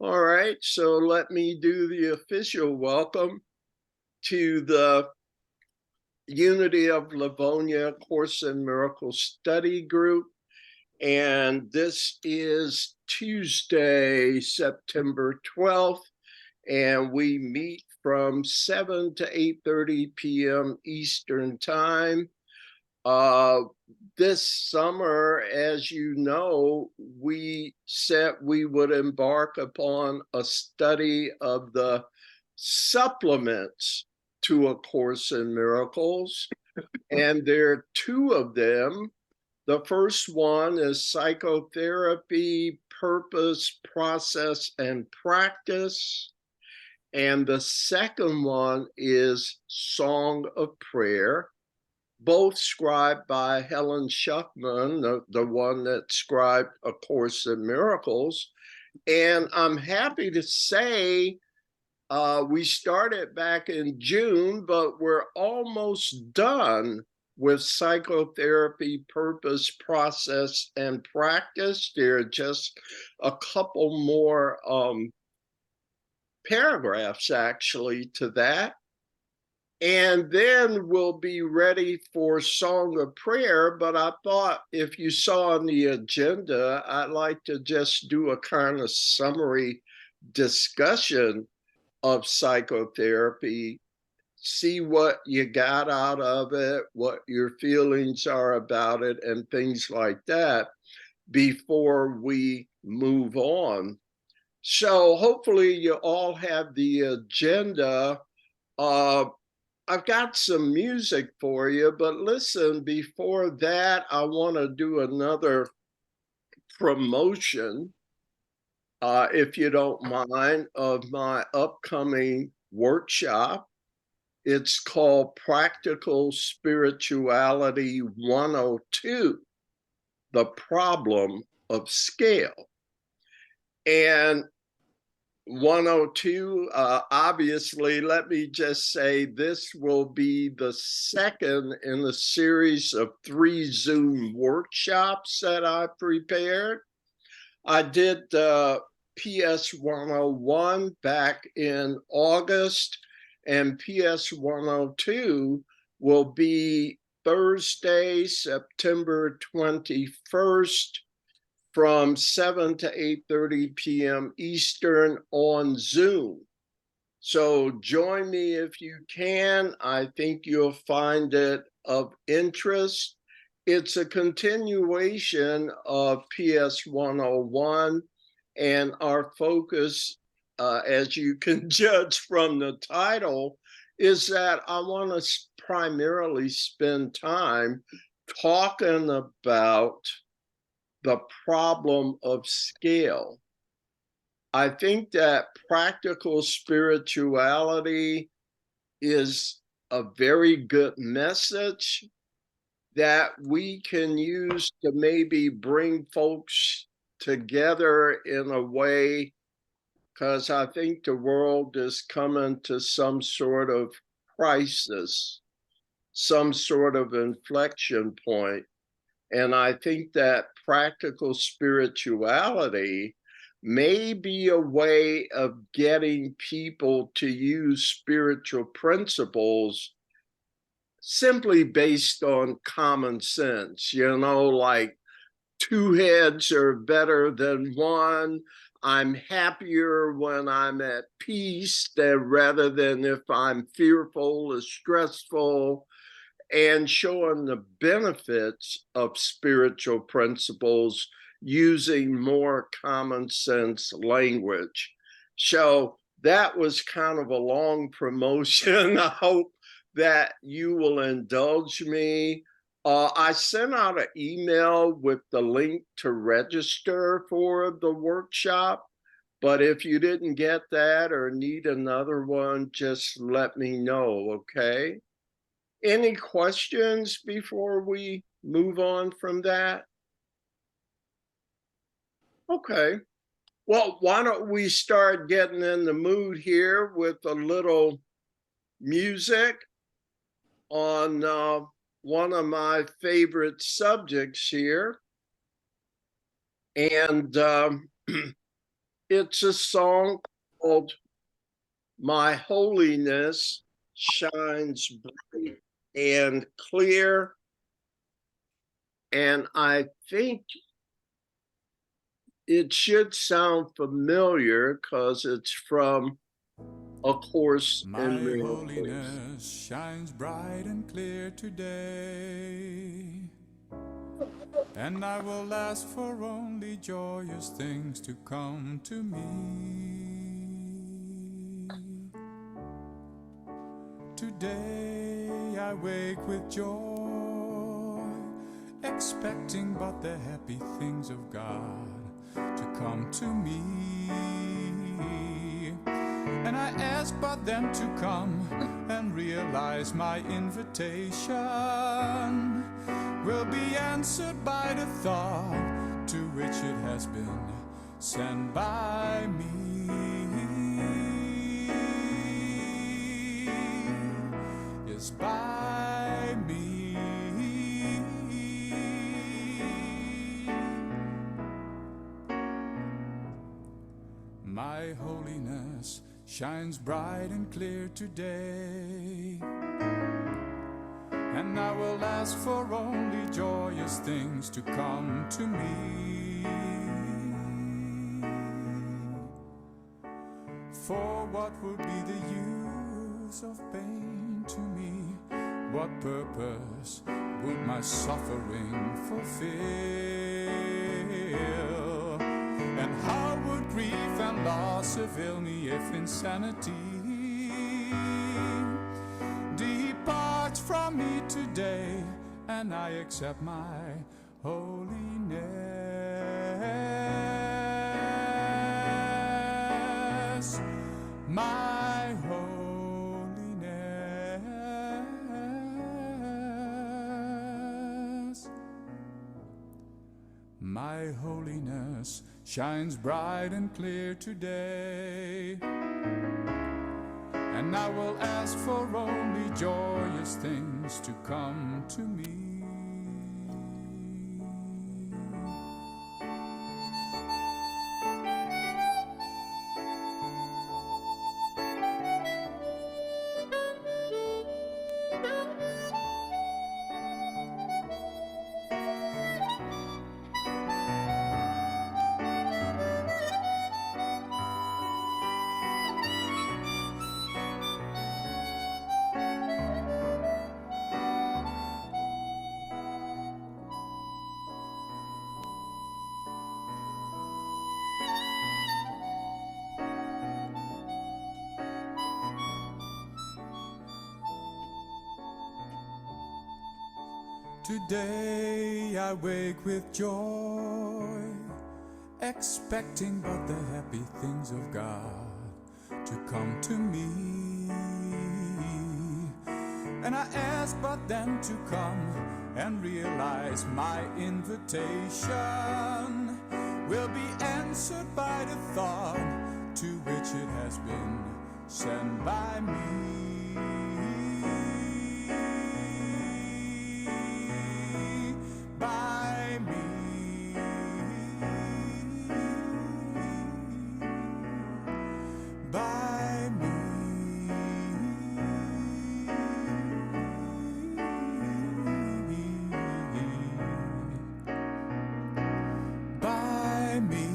All right, so let me do the official welcome to the Unity of Livonia Course in Miracles Study Group. And this is Tuesday, September 12th, and we meet from 7 to 8:30 p.m. Eastern Time. This summer, as you know, we said we would embark upon a study of the supplements to A Course in Miracles, and there are two of them. The first one is Psychotherapy, Purpose, Process, and Practice. And the second one is Song of Prayer, both scribed by Helen Schuckman, the one that scribed A Course in Miracles. And I'm happy to say we started back in June, but we're almost done with Psychotherapy, Purpose, Process, and Practice. There are just a couple more paragraphs actually to that. And then we'll be ready for Song of Prayer. But I thought if you saw on the agenda, I'd like to just do a kind of summary discussion of psychotherapy, see what you got out of it, what your feelings are about it, and things like that before we move on. So hopefully you all have the agenda. I've got some music for you, but listen, before that, I want to do another promotion, if you don't mind, of my upcoming workshop. It's called Practical Spirituality 102, The Problem of Scale. And 102, obviously, let me just say this will be the second in the series of 3 Zoom workshops that I prepared. I did PS 101 back in August, and PS 102 will be Thursday, September 21st, from 7 to 8:30 p.m. Eastern on Zoom. So join me if you can. I think you'll find it of interest. It's a continuation of PS 101, and our focus, as you can judge from the title, is that I want to primarily spend time talking about the problem of scale. I think that practical spirituality is a very good message that we can use to maybe bring folks together in a way, because I think the world is coming to some sort of crisis, some sort of inflection point. And I think that practical spirituality may be a way of getting people to use spiritual principles simply based on common sense, like 2 heads are better than one. I'm happier when I'm at peace rather than if I'm fearful or stressful, and showing the benefits of spiritual principles using more common sense language. So that was kind of a long promotion. I hope that you will indulge me. I sent out an email with the link to register for the workshop, but if you didn't get that or need another one, just let me know, okay? Any questions before we move on from that? Okay. Well, why don't we start getting in the mood here with a little music on one of my favorite subjects here. And It's a song called My Holiness Shines Bright and Clear. And I think it should sound familiar because it's from A Course in My Miracles. holiness shines bright and clear today, and I will ask for only joyous things to come to me. Today I wake with joy, expecting but the happy things of God to come to me. And I ask but them to come and realize my invitation will be answered by the thought to which it has been sent by me. Yes, by me. My holiness shines bright and clear today, and I will ask for only joyous things to come to me. For what would be the use of pain to me? What purpose would my suffering fulfill? And how would grief and loss avail me if insanity departs from me today, and I accept my holiness, my holiness. My holiness shines bright and clear today, and I will ask for only joyous things to come to me. Today I wake with joy, expecting but the happy things of God to come to me. And I ask but them to come and realize my invitation will be answered by the thought to which it has been sent by me. By me. By me. By me.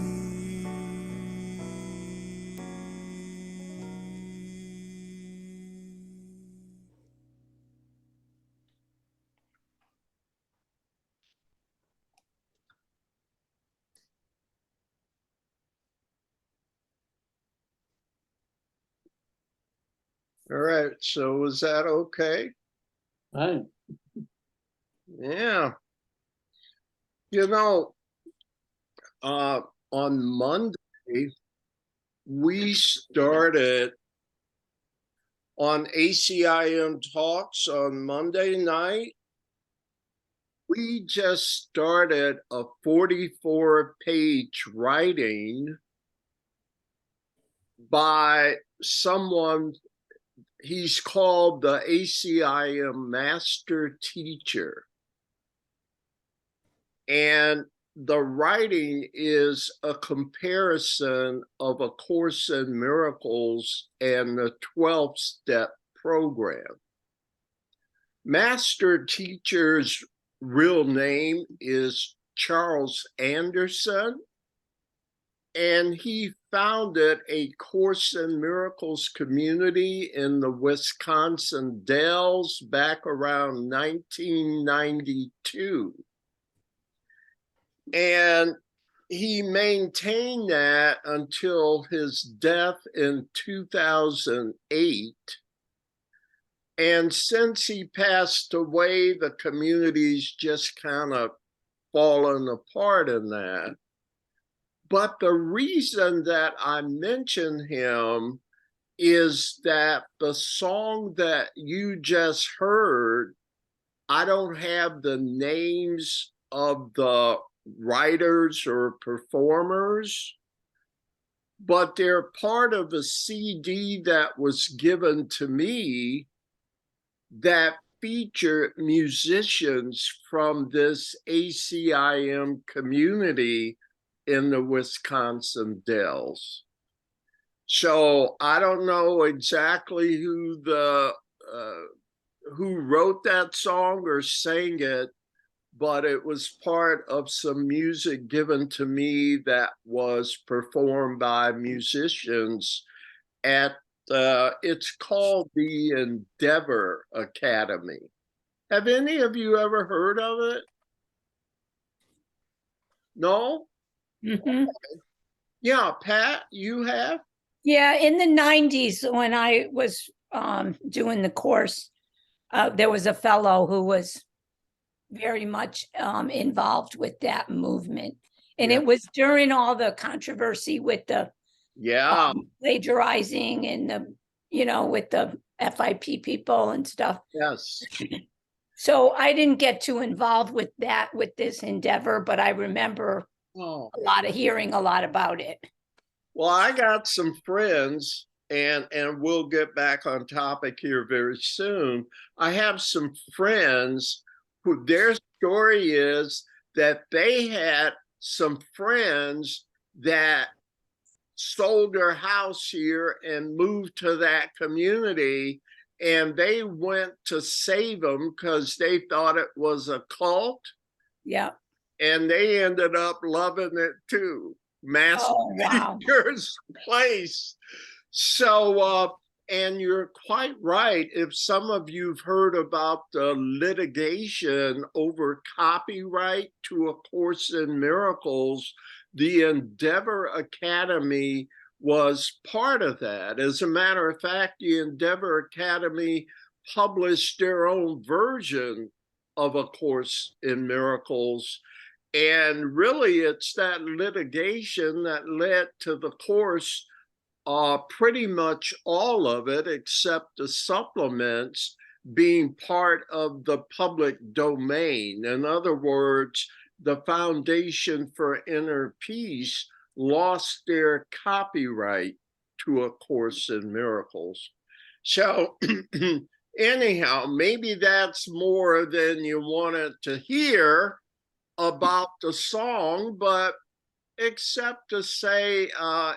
All right, so was that okay? Right. Yeah. You know, on Monday, we started on ACIM Talks on Monday night. We just started a 44-page writing by someone. He's called the ACIM Master Teacher. And the writing is a comparison of A Course in Miracles and the 12-step program. Master teacher's real name is Charles Anderson, and he founded A Course in Miracles community in the Wisconsin Dells back around 1992. And he maintained that until his death in 2008. And since he passed away, the community's just kind of fallen apart in that. But the reason that I mention him is that the song that you just heard, I don't have the names of the writers or performers, but they're part of a CD that was given to me that featured musicians from this ACIM community in the Wisconsin Dells. So I don't know exactly who wrote that song or sang it, but it was part of some music given to me that was performed by musicians at it's called the Endeavor Academy. Have any of you ever heard of it? No? Mhm. Yeah, Pat, you have? Yeah, in the 90s, when I was doing the course, there was a fellow who was very much involved with that movement. And Yeah. it was during all the controversy with the Yeah. plagiarizing and with the FIP people and stuff. Yes. So I didn't get too involved with this endeavor, but I remember Oh. hearing a lot about it. Well, I got some friends, and we'll get back on topic here very soon. I have some friends who their story is that they had some friends that sold their house here and moved to that community, and they went to save them because they thought it was a cult. Yeah. And they ended up loving it too. Master wow. Teacher's Place. So, and you're quite right. If some of you've heard about the litigation over copyright to A Course in Miracles, the Endeavor Academy was part of that. As a matter of fact, the Endeavor Academy published their own version of A Course in Miracles. And really, it's that litigation that led to the course, pretty much all of it, except the supplements, being part of the public domain. In other words, the Foundation for Inner Peace lost their copyright to A Course in Miracles. So anyhow, maybe that's more than you wanted to hear about the song, but except to say,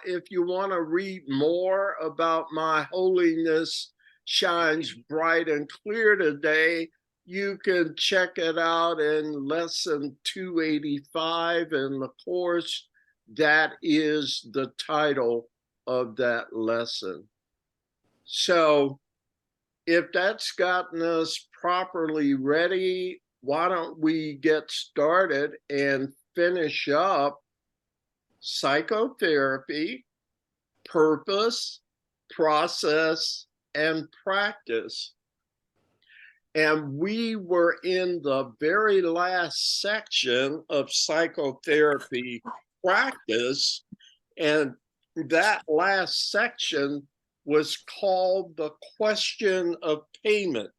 if you want to read more about My Holiness Shines Bright and Clear Today, you can check it out in lesson 285 in the course. That is the title of that lesson. So if that's gotten us properly ready, why don't we get started and finish up psychotherapy, purpose, process, and practice. And we were in the very last section of psychotherapy practice, and that last section was called the question of payment.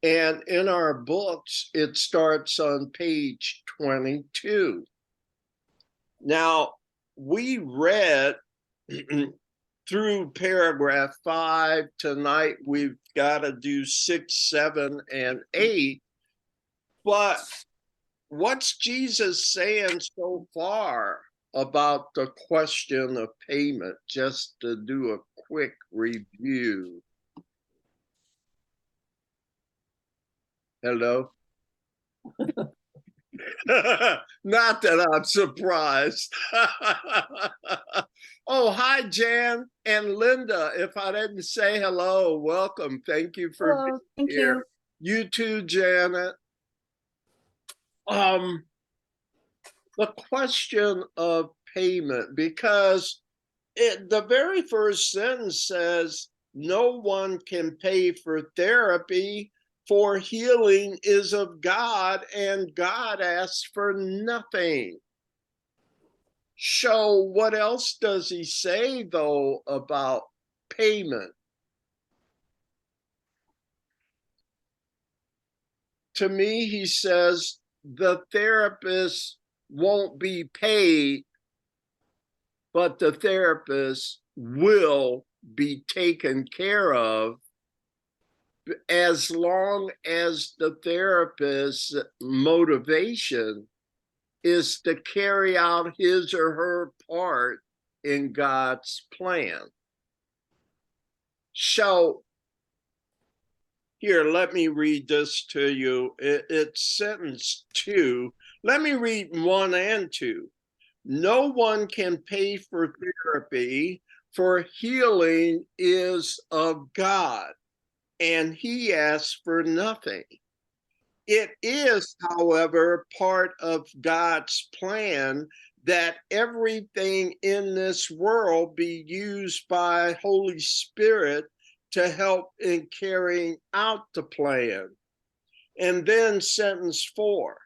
And in our books, it starts on page 22. Now, we read through paragraph 5. Tonight, we've got to do 6, 7, and 8. But what's Jesus saying so far about the question of payment? Just to do a quick review. Hello? Not that I'm surprised. Oh, hi, Jan and Linda. If I didn't say hello, welcome. Thank you for Hello, being thank here. you. You too, Janet. The question of payment, because the very first sentence says, no one can pay for therapy, for healing is of God, and God asks for nothing. So what else does he say, though, about payment? To me, he says the therapist won't be paid, but the therapist will be taken care of as long as the therapist's motivation is to carry out his or her part in God's plan. So here, let me read this to you. It's sentence 2. Let me read 1 and 2. No one can pay for therapy, for healing is of God, and he asks for nothing. It is, however, part of God's plan that everything in this world be used by Holy Spirit to help in carrying out the plan. And then sentence 4,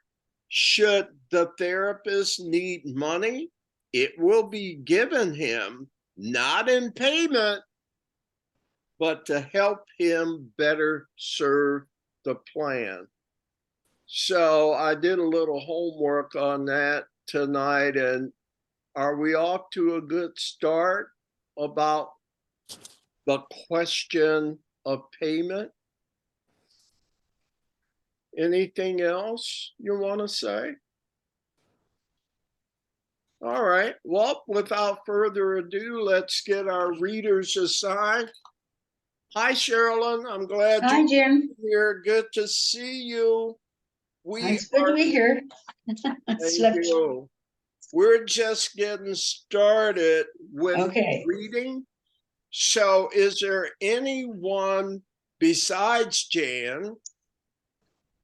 should the therapist need money, it will be given him, not in payment, but to help him better serve the plan. So I did a little homework on that tonight, and are we off to a good start about the question of payment? Anything else you want to say? All right. Well, without further ado, let's get our readers assigned. Hi, Sherilyn. I'm glad Hi, you're Jim. here. Good to see you. It's good to be here. Thank you. We're just getting started with Okay. reading. So is there anyone besides Jan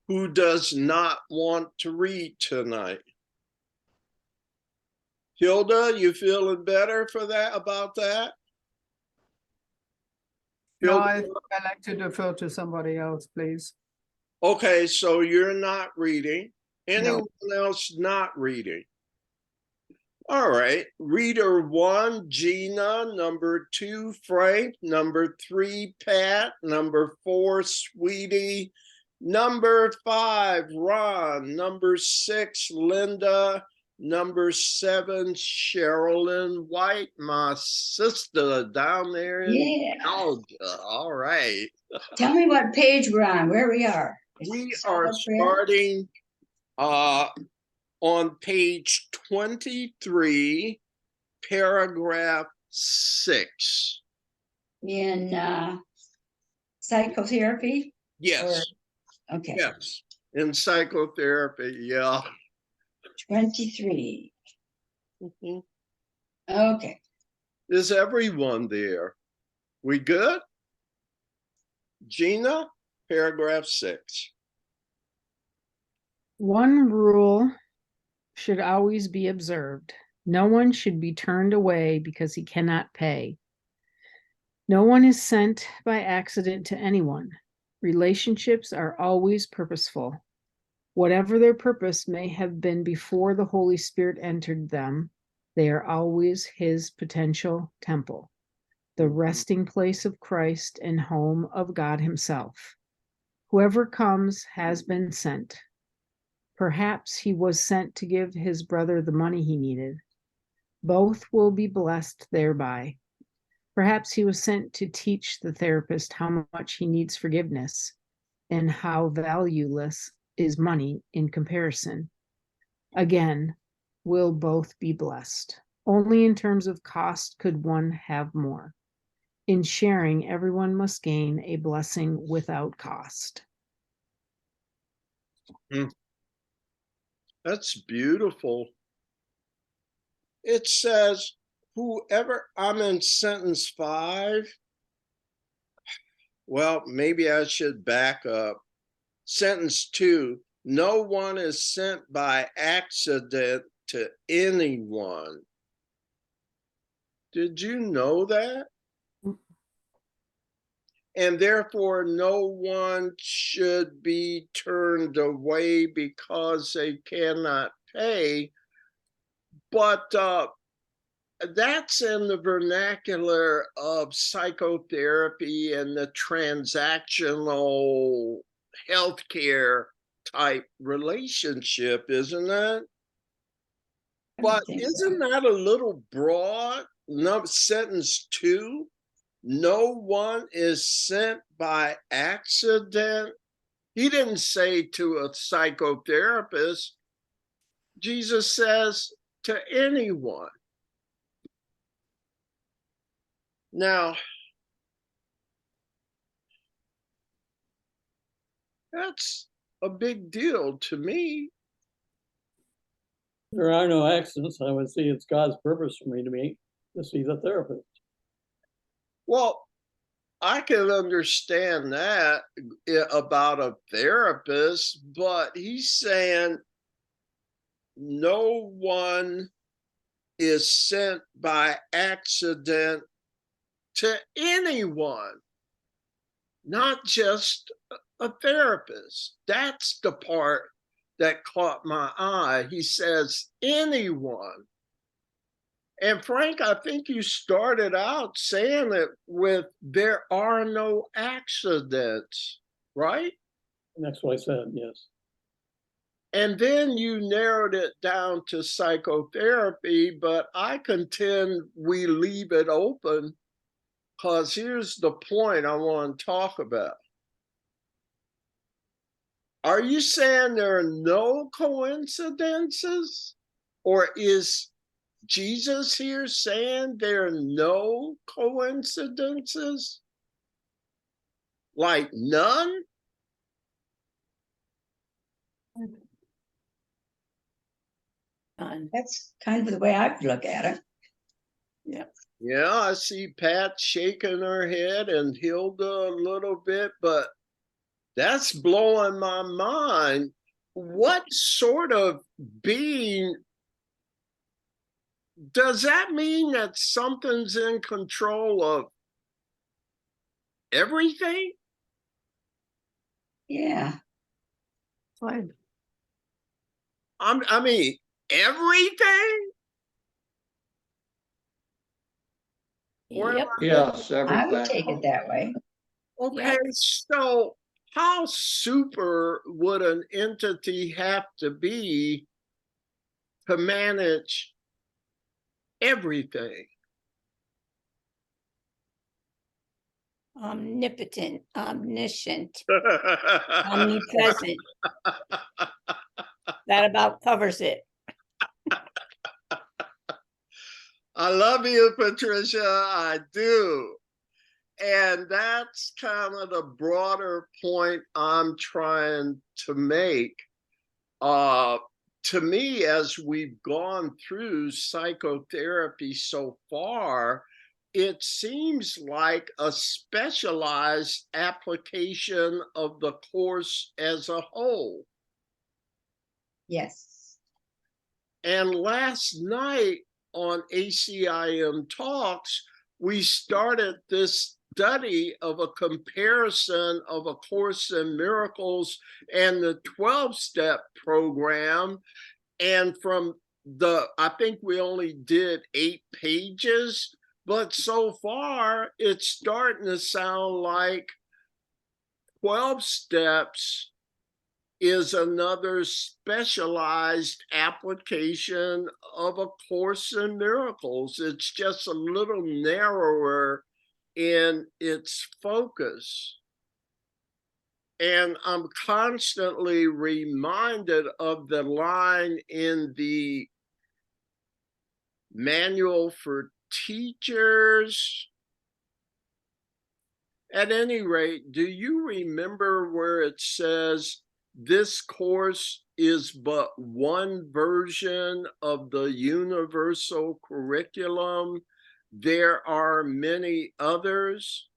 who does not want to read tonight? Hilda, you feeling better for that, about that? No, Hilda? I like to defer to somebody else, please. Okay, so you're not reading. No. Anyone else not reading? All right. Reader 1, Gina. Number 2, Frank. Number 3, Pat. Number 4, Sweetie. Number 5, Ron. Number 6, Linda. Number 7, Sherilyn White, my sister down there in Yeah. Georgia. All right. Tell me what page we're on, where we are. We are starting on page 23, paragraph 6. In psychotherapy? Yes. Okay. Yes. In psychotherapy. Yeah. 23. Mhm. Okay. Is everyone there? We good? Gina, paragraph 6. One rule should always be observed. No one should be turned away because he cannot pay. No one is sent by accident to anyone. Relationships are always purposeful. Whatever their purpose may have been before the Holy Spirit entered them, they are always his potential temple, the resting place of Christ and home of God himself. Whoever comes has been sent. Perhaps he was sent to give his brother the money he needed. Both will be blessed thereby. Perhaps he was sent to teach the therapist how much he needs forgiveness and how valueless is money in comparison. again, will both be blessed. Only in terms of cost could one have more. In sharing, everyone must gain a blessing without cost. That's beautiful. It says, whoever, I'm in sentence 5. Well, maybe I should back up. Sentence 2, no one is sent by accident to anyone. Did you know that? And therefore, no one should be turned away because they cannot pay. But that's in the vernacular of psychotherapy and the transactional healthcare type relationship, isn't it? But isn't that a little broad? No, sentence 2, no one is sent by accident. He didn't say to a psychotherapist. Jesus says to anyone. Now, that's a big deal to me. There are no accidents. I would say it's God's purpose for me to see the therapist. Well, I can understand that about a therapist, but he's saying no one is sent by accident to anyone, not just a therapist. That's the part that caught my eye. He says anyone. And Frank, I think you started out saying it with there are no accidents, right? And that's what I said, yes. And then you narrowed it down to psychotherapy, but I contend we leave it open because here's the point I want to talk about. Are you saying there are no coincidences? Or is Jesus here saying there are no coincidences? Like none? That's kind of the way I'd look at it. Yeah, I see Pat shaking her head and Hilda a little bit, but that's blowing my mind. What sort of being does that mean? That something's in control of everything? Yeah. Fine. I mean, everything? Yep. Yes, I would everything. take it that way. Okay, so how super would an entity have to be to manage everything? Omnipotent, omniscient, omnipresent. That about covers it. I love you, Patricia. I do. And that's kind of the broader point I'm trying to make. To me, as we've gone through psychotherapy so far, it seems like a specialized application of the course as a whole. Yes. And last night on ACIM Talks, we started this study of a comparison of A Course in Miracles and the 12-step program. And from I think we only did 8 pages, but so far it's starting to sound like 12 steps is another specialized application of A Course in Miracles. It's just a little narrower in its focus. And I'm constantly reminded of the line in the manual for teachers. At any rate, do you remember where it says this course is but one version of the universal curriculum? There are many others.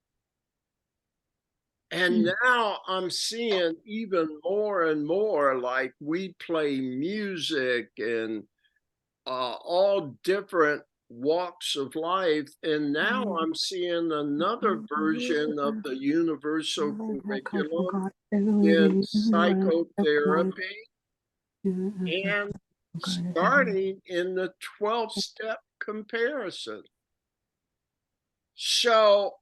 And now I'm seeing even more and more, like we play music and all different walks of life. And now I'm seeing another version of the universal curriculum in psychotherapy and starting in the 12-step comparison. So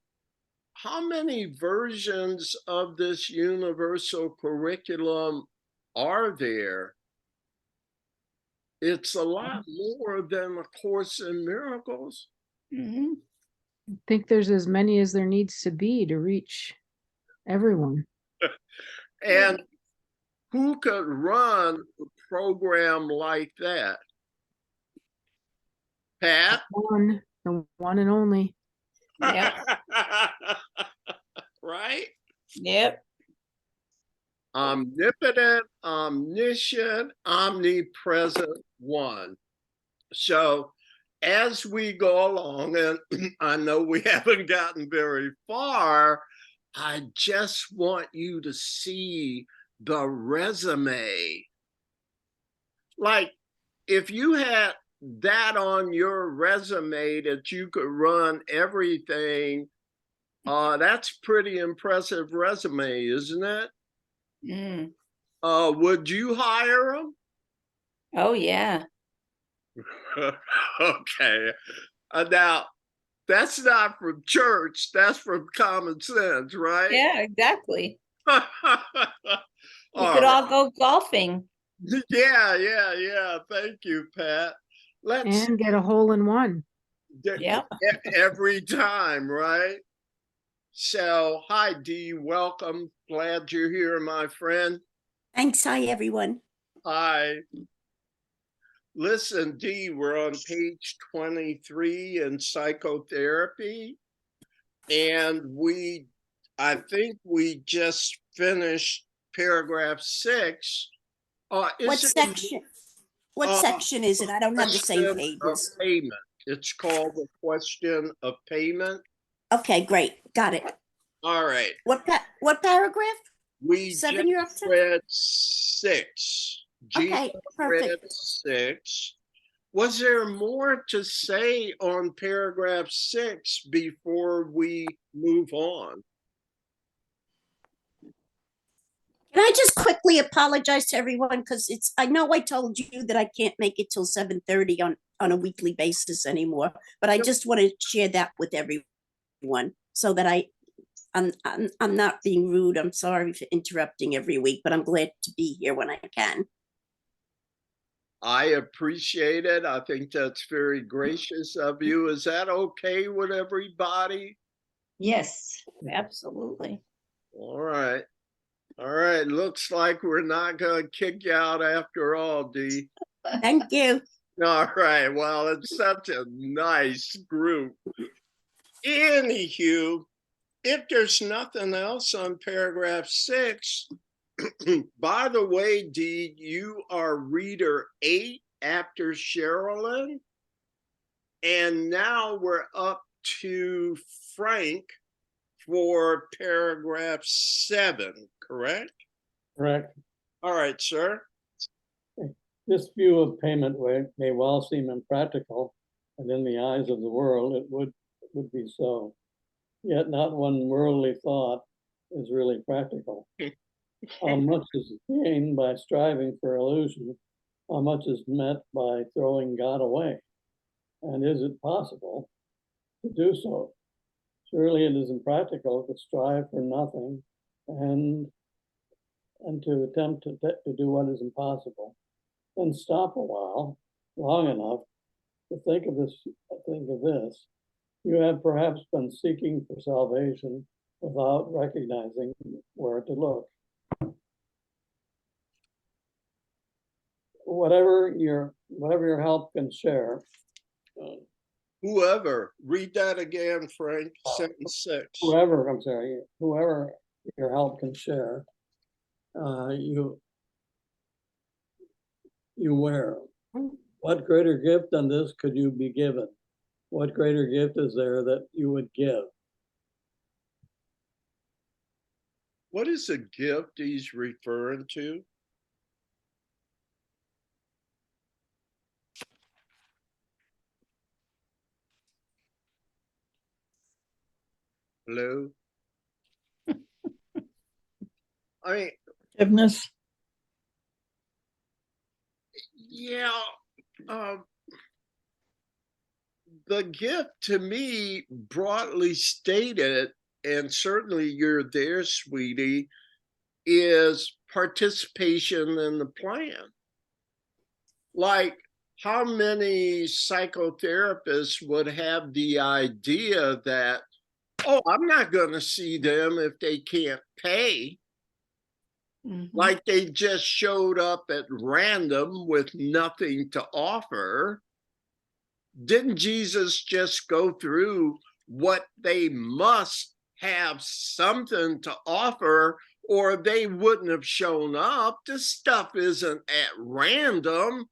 how many versions of this universal curriculum are there? It's a lot more than A Course in Miracles. Mhm. I think there's as many as there needs to be to reach everyone. And who could run a program like that? Pat? The one and only. Yep. Right? Yep. Omnipotent, omniscient, omnipresent one. So as we go along, and I know we haven't gotten very far, I just want you to see the resume. Like if you had that on your resume that you could run everything, that's pretty impressive resume, isn't it? Mm. Would you hire them? Oh, yeah. Okay. Now, that's not from church, that's from common sense, right? Yeah, exactly. We All could right. all go golfing. Yeah. Thank you, Pat. Let's And get a hole in one. Yep. every time, right? So, hi, Dee. Welcome. Glad you're here, my friend. Thanks. Hi, everyone. Hi. Listen, Dee, we're on page 23 in psychotherapy. And I think we just finished paragraph 6. What Is it section? What uh, section is it? I don't have the same question of pages. payment? It's called the question of payment. Okay, great. Got it. All right. What paragraph? We 7 you're up just to? read 6. Okay, Jesus perfect. read 6. Was there more to say on paragraph 6 before we move on? Can I just quickly apologize to everyone because I know I told you that I can't make it till 7:30 on a weekly basis anymore, but I just want to share that with everyone so that I'm not being rude. I'm sorry for interrupting every week, but I'm glad to be here when I can. I appreciate it. I think that's very gracious of you. Is that okay with everybody? Yes. Absolutely. All right. Looks like we're not going to kick you out after all, Dee. Thank you. All right. Well, it's such a nice group. Anywho, if there's nothing else on paragraph 6, by the way, Dee, you are reader 8 after Sherilyn. And now we're up to Frank for paragraph 7, correct? Correct. All right, sir. This view of payment may well seem impractical, and in the eyes of the world, it would be so. Yet not one worldly thought is really practical. How much is gained by striving for illusion? How much is met by throwing God away? And is it possible to do so? Surely it is impractical to strive for nothing and to attempt to do what is impossible. Then stop a while, long enough, to think of this. You have perhaps been seeking for salvation without recognizing where to look. whatever your help can share. Whoever, read that again, Frank, sentence 6. Whoever your help can share, you wear. What greater gift than this could you be given? What greater gift is there that you would give? What is a gift he's referring to? Hello? I mean, Forgiveness. yeah, the gift to me, broadly stated, and certainly you're there, sweetie, is participation in the plan. Like, how many psychotherapists would have the idea that, oh, I'm not going to see them if they can't pay? Like they just showed up at random with nothing to offer. Didn't Jesus just go through what they must have something to offer, or they wouldn't have shown up? This stuff isn't at random,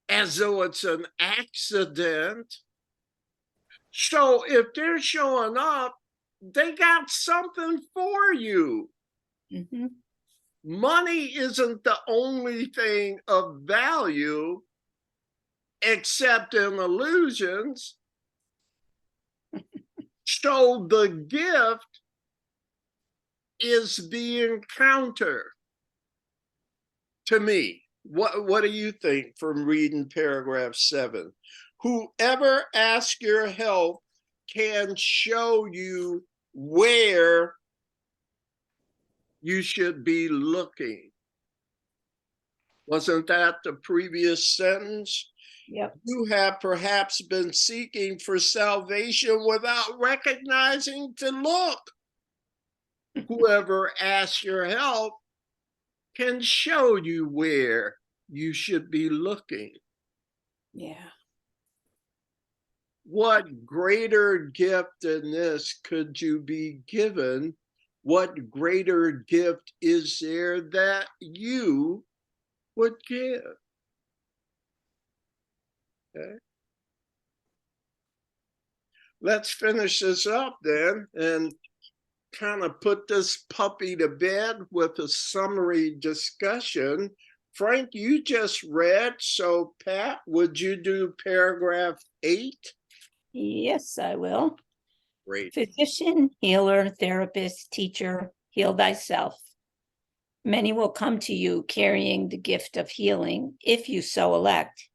as though it's an accident. So if they're showing up, they got something for you. Money isn't the only thing of value, except in illusions. So the gift is the encounter to me. What do you think from reading paragraph 7? Whoever asks your help can show you where you should be looking. Wasn't that the previous sentence? Yep. You have perhaps been seeking for salvation without recognizing to look. Whoever asks your help can show you where you should be looking. Yeah. What greater gift than this could you be given? What greater gift is there that you would give? Okay. Let's finish this up then and kind of put this puppy to bed with a summary discussion. Frank, you just read, so Pat, would you do paragraph 8? Yes, I will. Great. Physician, healer, therapist, teacher, heal thyself. Many will come to you carrying the gift of healing, if you so elect.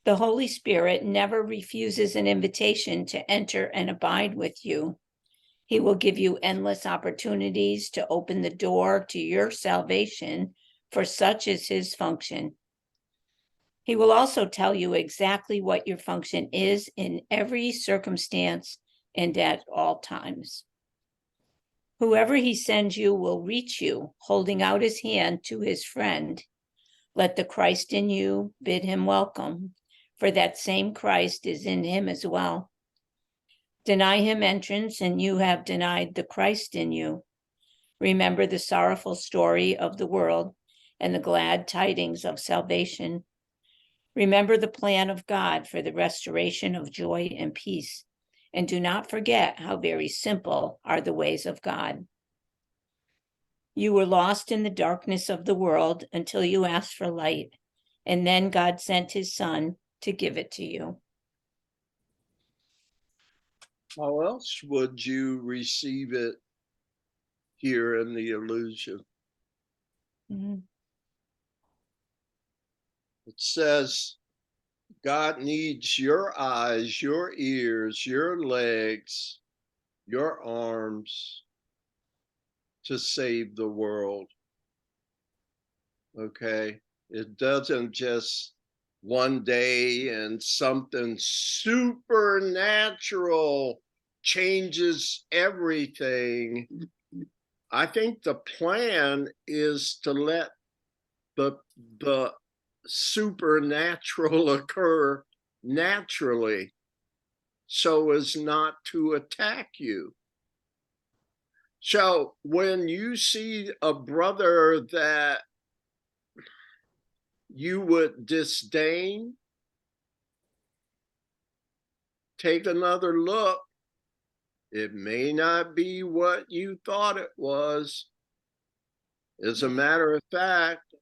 The Holy Spirit never refuses an invitation to enter and abide with you. He will give you endless opportunities to open the door to your salvation, for such is his function. He will also tell you exactly what your function is in every circumstance and at all times. Whoever he sends you will reach you, holding out his hand to his friend. Let the Christ in you bid him welcome, for that same Christ is in him as well. Deny him entrance, and you have denied the Christ in you. Remember the sorrowful story of the world and the glad tidings of salvation. Remember the plan of God for the restoration of joy and peace, and do not forget how very simple are the ways of God. You were lost in the darkness of the world until you asked for light, and then God sent his Son to give it to you. How else would you receive it here in the illusion? It says, God needs your eyes, your ears, your legs, your arms to save the world. Okay? It doesn't just one day and something supernatural changes everything. I think the plan is to let the supernatural occur naturally so as not to attack you. So when you see a brother that you would disdain, take another look. It may not be what you thought it was. As a matter of fact,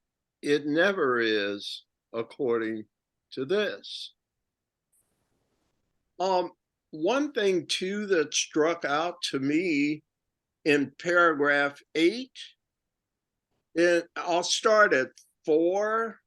it never is, according to this. One thing too that struck out to me in paragraph 8, and I'll start at 4.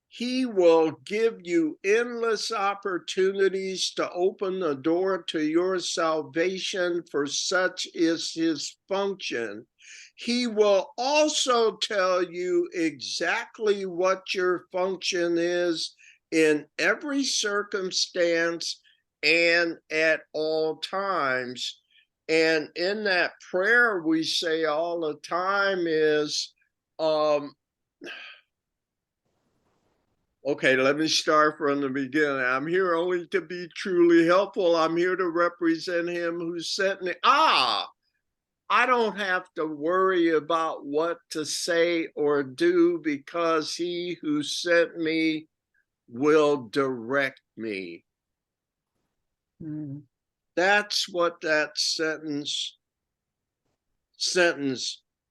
He will give you endless opportunities to open the door to your salvation, for such is his function. He will also tell you exactly what your function is in every circumstance and at all times. And in that prayer we say all the time is, okay, let me start from the beginning. I'm here only to be truly helpful. I'm here to represent him who sent me. I don't have to worry about what to say or do, because he who sent me will direct me. Mm. That's what that sentence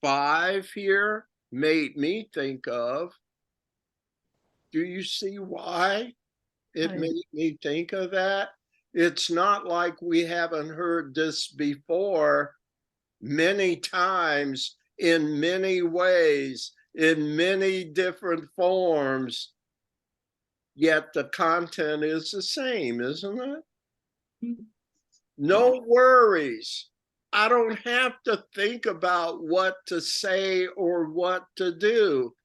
5 here made me think of. Do you see why it Right. made me think of that? It's not like we haven't heard this before many times, in many ways, in many different forms, yet the content is the same, isn't it? No worries. I don't have to think about what to say or what to do.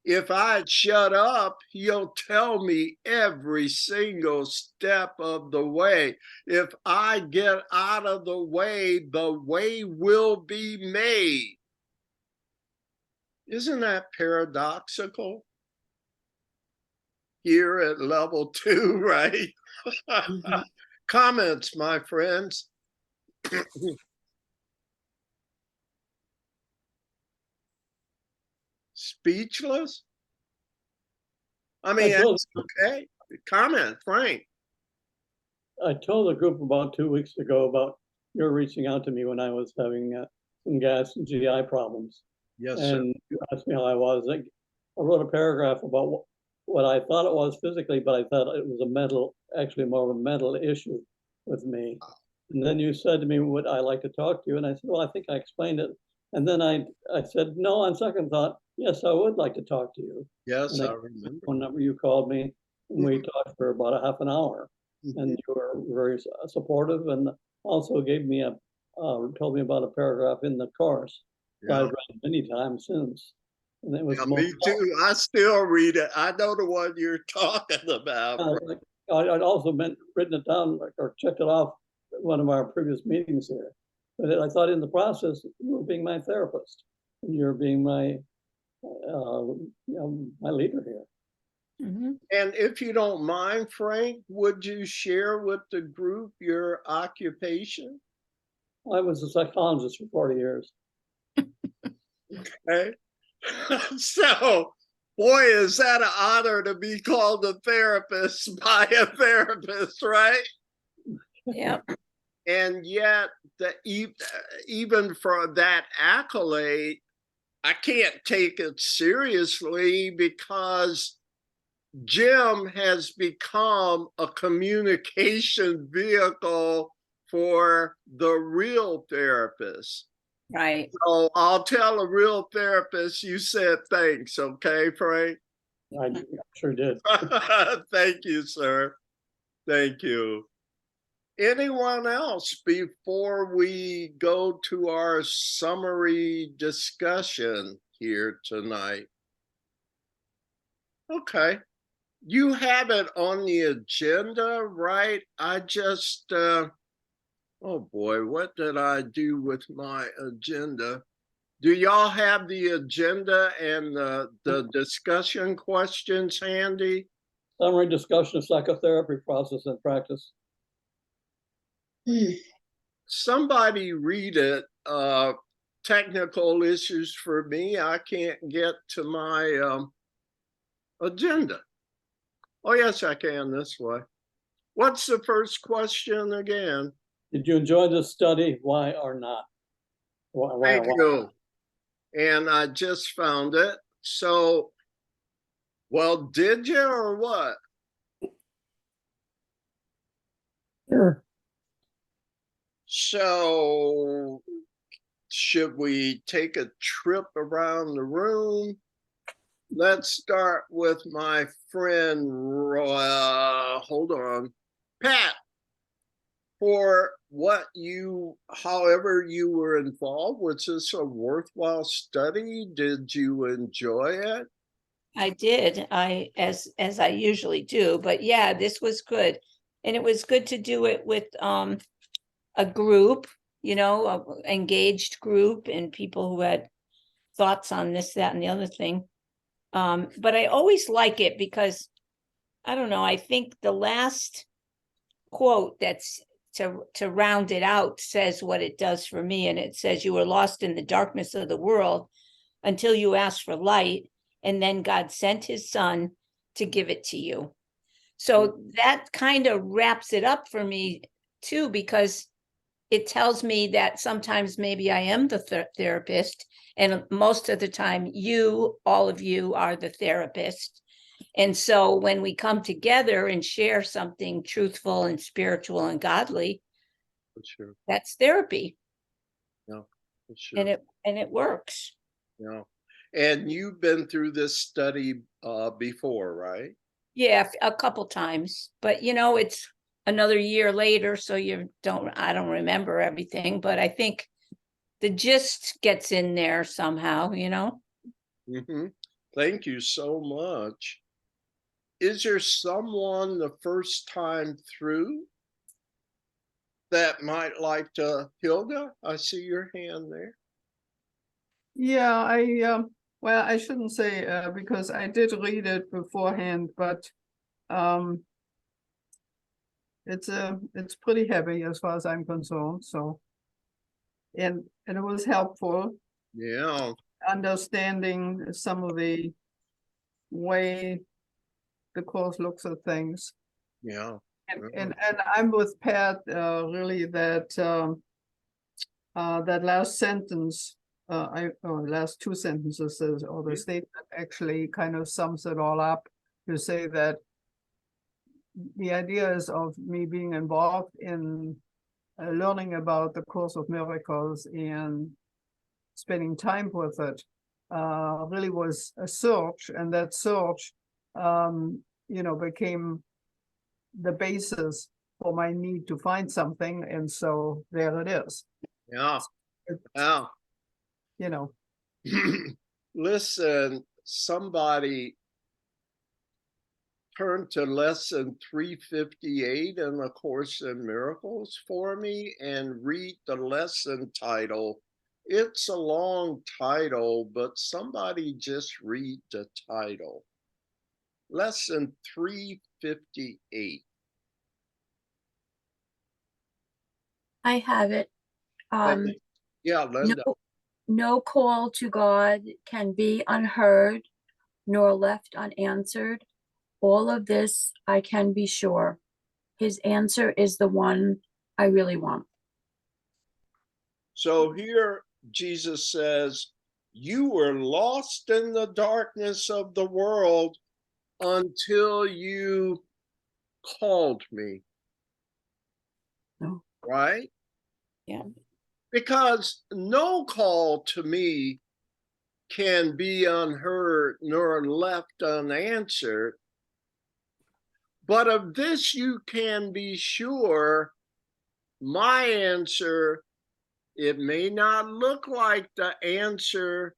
If I shut up, he'll tell me every single step of the way. If I get out of the way will be made. Isn't that paradoxical? Here at level 2, right? Comments, my friends. Speechless? I mean, that's okay. Comment, Frank. I told the group about 2 weeks ago about your reaching out to me when I was having some gas and GI problems. Yes, sir. And you asked me how I was. I wrote a paragraph about what I thought it was physically, but I thought it was actually more of a mental issue with me. And then you said to me, would I like to talk to you? And I said, well, I think I explained it. And then I said, no, on second thought, yes, I would like to talk to you. Yes, and I remember. One number you called me, and we talked for about a half an hour. And you were very supportive, and also gave me told me about a paragraph in the course that I've read many times since. And it was me too. I still read it. I know the one you're talking about. I'd also written it down or checked it off at one of our previous meetings here. But I thought in the process, you were being my therapist, and you're being my my leader here. Mm-hmm. And if you don't mind, Frank, would you share with the group your occupation? I was a psychologist for 40 years. Okay. So, boy, is that an honor to be called a therapist by a therapist, right? Yep. And yet, even for that accolade, I can't take it seriously, because Jim has become a communication vehicle for the real therapist. Right. So I'll tell a real therapist you said thanks, okay, Frank? I sure did. Thank you, sir. Thank you. Anyone else before we go to our summary discussion here tonight? Okay. You have it on the agenda, right? I just, oh boy, what did I do with my agenda? Do y'all have the agenda and the discussion questions handy? Summary discussion of psychotherapy process and practice. Somebody read it. Technical issues for me. I can't get to my agenda. Oh, yes, I can this way. What's the first question again? Did you enjoy this study? Why or not? Thank you. And I just found it. So, well, did you or what? Sure. So, should we take a trip around the room? Let's start with my friend, hold on, Pat. For however you were involved, was this a worthwhile study? Did you enjoy it? I did, as I usually do, but yeah, this was good. And it was good to do it with a group, a engaged group and people who had thoughts on this, that, and the other thing. But I always like it because, I don't know, I think the last quote that's to round it out says what it does for me. And it says, you were lost in the darkness of the world until you asked for light, and then God sent his son to give it to you. So that kind of wraps it up for me too, because it tells me that sometimes maybe I am the therapist, and most of the time all of you are the therapist. And so when we come together and share something truthful and spiritual and godly, For sure. that's therapy. Yeah, for sure. And it works. Yeah. And you've been through this study before, right? Yeah, a couple times, but it's another year later, so I don't remember everything, but I think the gist gets in there somehow, Mm-hmm. Thank you so much. Is there someone the first time through that might like to? Hilda, I see your hand there. Yeah, well, I shouldn't say because I did read it beforehand, but it's pretty heavy as far as I'm concerned. So, and it was helpful Yeah. understanding some of the way the course looks at things. Yeah. And I'm with Pat really that that last sentence, last two sentences, or the statement actually kind of sums it all up, to say that the idea is of me being involved in learning about the Course of Miracles and spending time with it really was a search, and that search became the basis for my need to find something, and so there it is. Yeah. Yeah. Listen, somebody turn to lesson 358 in the Course in Miracles for me and read the lesson title. It's a long title, but somebody just read the title. Lesson 358. I have it. Yeah, Linda. No call to God can be unheard nor left unanswered. All of this I can be sure. His answer is the one I really want. So here Jesus says, you were lost in the darkness of the world until you called me. No. Right? Yeah. Because no call to me can be unheard nor left unanswered. But of this you can be sure, my answer, it may not look like the answer,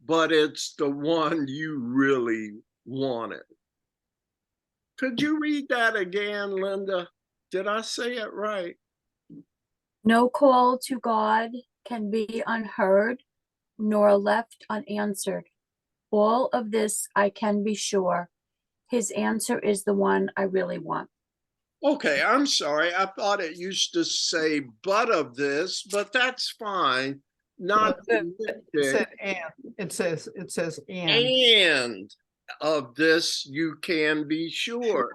but it's the one you really wanted. Could you read that again, Linda? Did I say it right? No call to God can be unheard nor left unanswered. All of this I can be sure. His answer is the one I really want. Okay, I'm sorry. I thought it used to say but of this, but that's fine. Not It nitpick. said and, it says and. And of this you can be sure.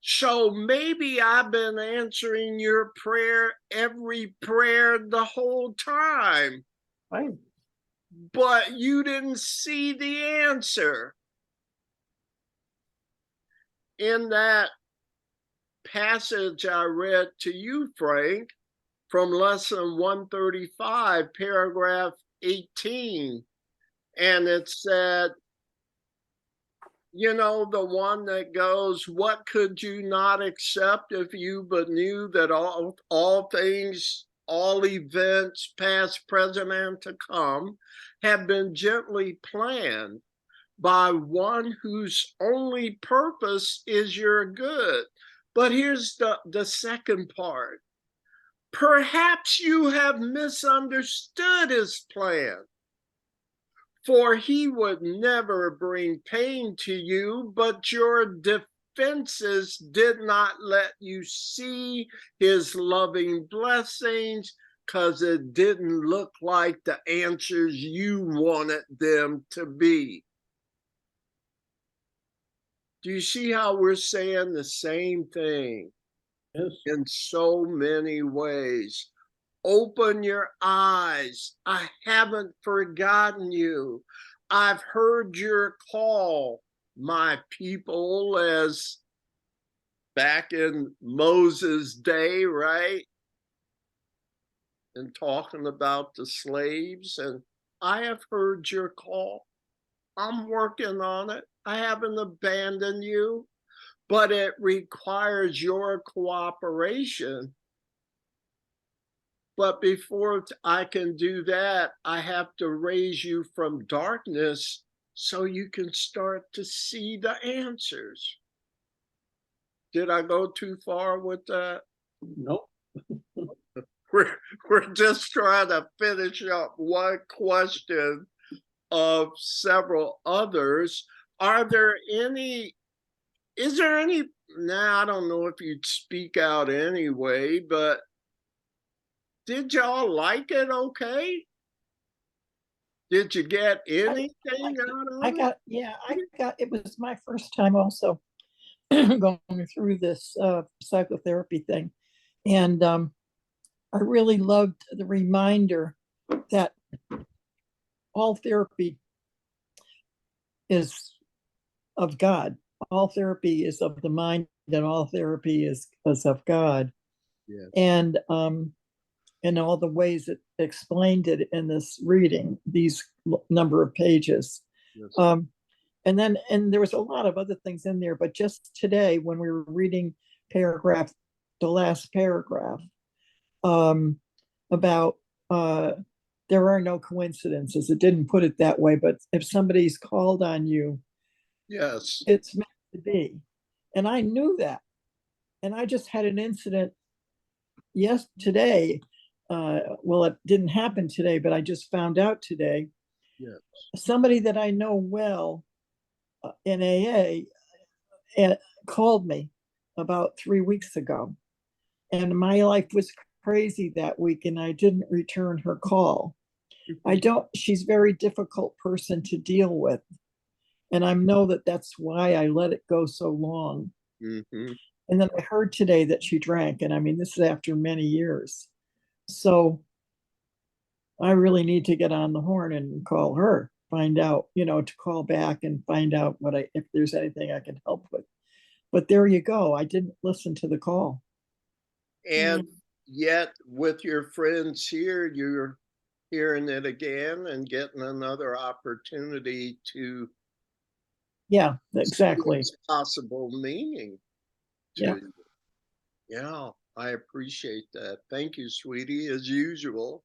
So maybe I've been answering your prayer, every prayer the whole time, Right. but you didn't see the answer. In that passage I read to you, Frank, from lesson 135, paragraph 18, and it said, you know, the one that goes, what could you not accept if you but knew that all things, all events, past, present, and to come, have been gently planned by one whose only purpose is your good. But here's the second part. Perhaps you have misunderstood his plan. For he would never bring pain to you, but your defenses did not let you see his loving blessings because it didn't look like the answers you wanted them to be. Do you see how we're saying the same thing? Yes. In so many ways? Open your eyes. I haven't forgotten you. I've heard your call, my people, as back in Moses' day, right? And talking about the slaves. And I have heard your call. I'm working on it. I haven't abandoned you, but it requires your cooperation. But before I can do that, I have to raise you from darkness so you can start to see the answers. Did I go too far with that? Nope. We're just trying to finish up one question of several others. Is there any, I don't know if you'd speak out anyway, but did y'all like it okay? Did you get anything out of it? It was my first time also going through this psychotherapy thing. And I really loved the reminder that all therapy is of God. All therapy is of the mind, and all therapy is of God. Yeah. And in all the ways it explained it in this reading, these number of pages. Yes. And there was a lot of other things in there, but just today when we were reading the last paragraph, about there are no coincidences. It didn't put it that way, but if somebody's called on you, Yes. it's meant to be. And I knew that. And I just had an incident today. Well, it didn't happen today, but I just found out today. Yes. Somebody that I know well in AA called me about 3 weeks ago. And my life was crazy that week, and I didn't return her call. She's a very difficult person to deal with. And I know that's why I let it go so long. Mm-hmm. And then I heard today that she drank. And I mean, this is after many years. So I really need to get on the horn and call her, find out, to call back and find out if there's anything I can help with. But there you go. I didn't listen to the call. And yet with your friends here, you're hearing it again and getting another opportunity to exactly. Possible meaning to you. Yeah, I appreciate that. Thank you, sweetie, as usual.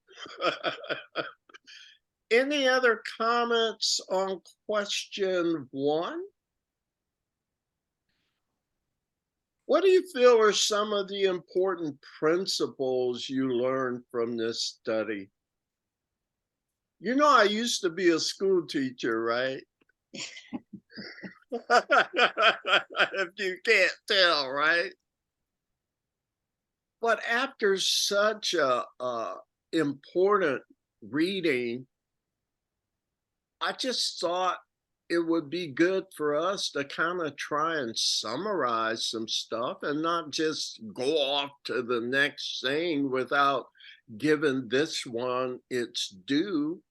Any other comments on question 1? What do you feel are some of the important principles you learned from this study? You know, I used to be a school teacher, right? If you can't tell, right? But after such a important reading, I just thought it would be good for us to kind of try and summarize some stuff and not just go off to the next thing without giving this one its due.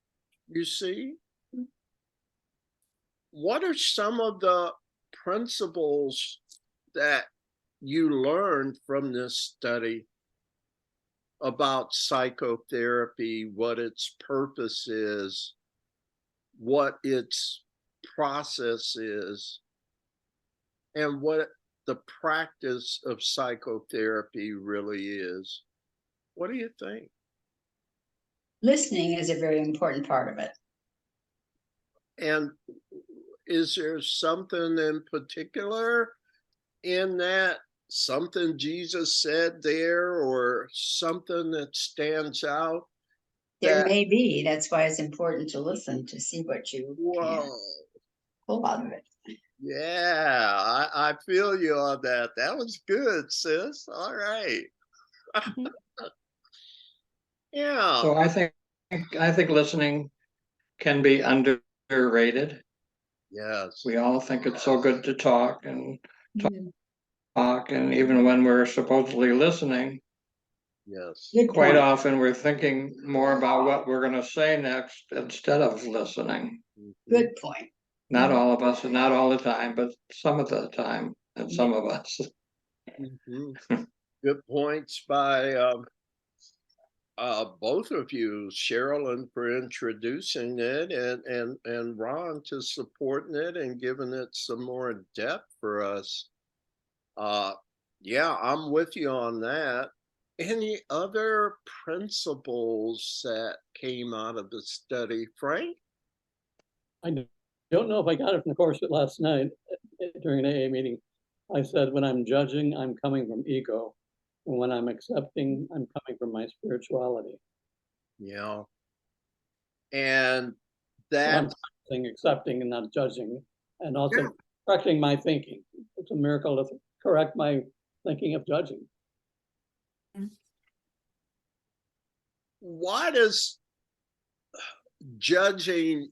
You see, what are some of the principles that you learned from this study about psychotherapy, what its purpose is, what its process is, and what the practice of psychotherapy really is? What do you think? Listening is a very important part of it. And is there something in particular in that, something Jesus said there, or something that stands out? There That, may be, that's why it's important to listen to see what you can whoa, pull out of it. yeah, I feel you on that. That was good, sis. All right. Yeah. So I think listening can be underrated. Yes. We all think it's so good to talk and Yeah. talk, and even when we're supposedly listening, Yes. Good quite point. often we're thinking more about what we're going to say next instead of listening. Mhm. Good point. Not all of us, and not all the time, but some of the time, and some of us. Mhm. Good points by both of you, Sherilyn, for introducing it, and Ron to supporting it and giving it some more depth for us. Yeah, I'm with you on that. Any other principles that came out of the study, Frank? I don't know if I got it from the course last night during an AA meeting. I said, when I'm judging, I'm coming from ego. And when I'm accepting, I'm coming from my spirituality. Yeah. And So I'm that, practicing accepting and not judging, and also yeah, correcting my thinking. It's a miracle to correct my thinking of judging. why does judging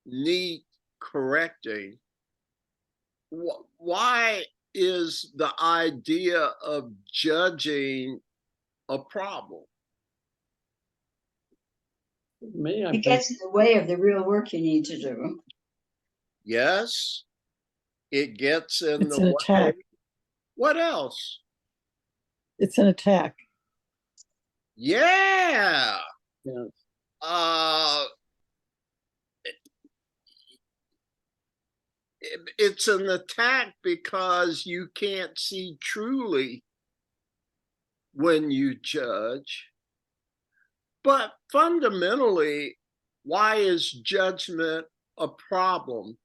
need correcting? Why is the idea of judging a problem? Me, I'm It gets in the way of the real work you need to do. Yes, it gets in It's the an way. attack. What else? It's an attack. Yeah. yes. Uh, it's an attack because you can't see truly when you judge. But fundamentally, why is judgment a problem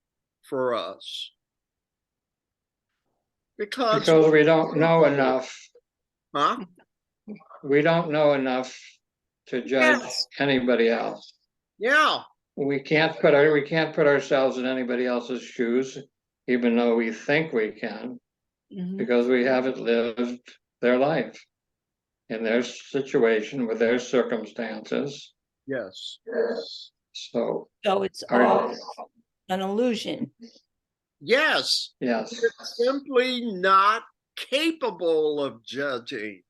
for us? Because we don't know enough. huh? We don't know enough to judge Yes. anybody else. Yeah. We can't put ourselves in anybody else's shoes, even though we think we can, because we haven't lived their life in their situation with their circumstances. Yes. So So it's our, all an illusion. Yes. yes, It's simply not capable of judging.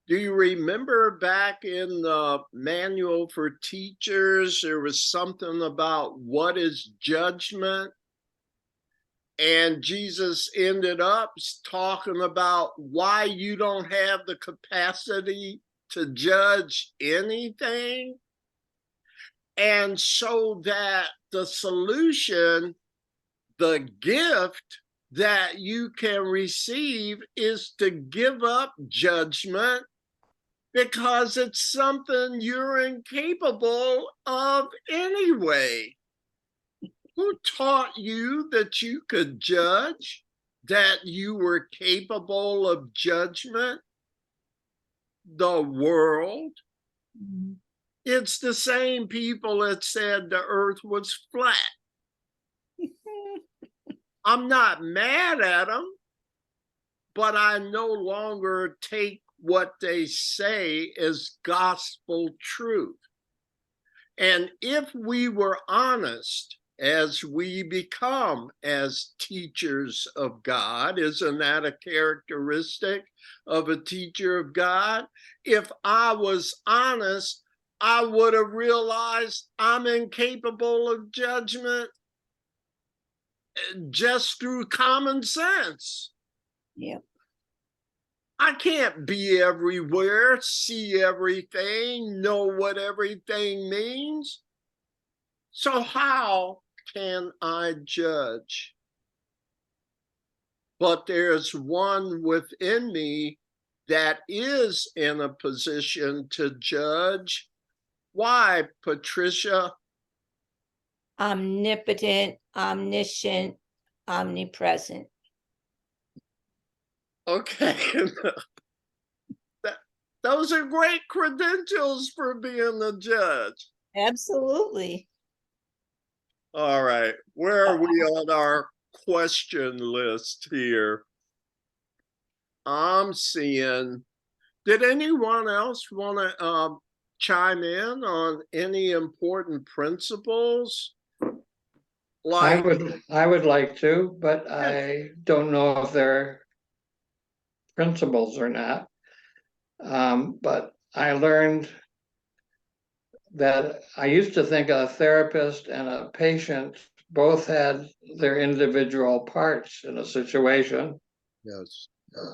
Do you remember back in the manual for teachers, there was something about what is judgment? And Jesus ended up talking about why you don't have the capacity to judge anything. And so that the solution, the gift that you can receive, is to give up judgment, because it's something you're incapable of anyway. Who taught you that you could judge, that you were capable of judgment? The world. It's the same people that said the earth was flat. I'm not mad at them, but I no longer take what they say as gospel truth. And if we were honest, as we become as teachers of God, isn't that a characteristic of a teacher of God? If I was honest, I would have realized I'm incapable of judgment just through common sense. Yeah. I can't be everywhere, see everything, know what everything means. So how can I judge? But there's one within me that is in a position to judge. Why, Patricia? Omnipotent, omniscient, omnipresent. Okay. Those are great credentials for being a judge. Absolutely. All right. Where are we on our question list here? I'm seeing, did anyone else want to chime in on any important principles? I would like to, but I don't know if they're principles or not. But I learned that I used to think a therapist and a patient both had their individual parts in a situation. Yes.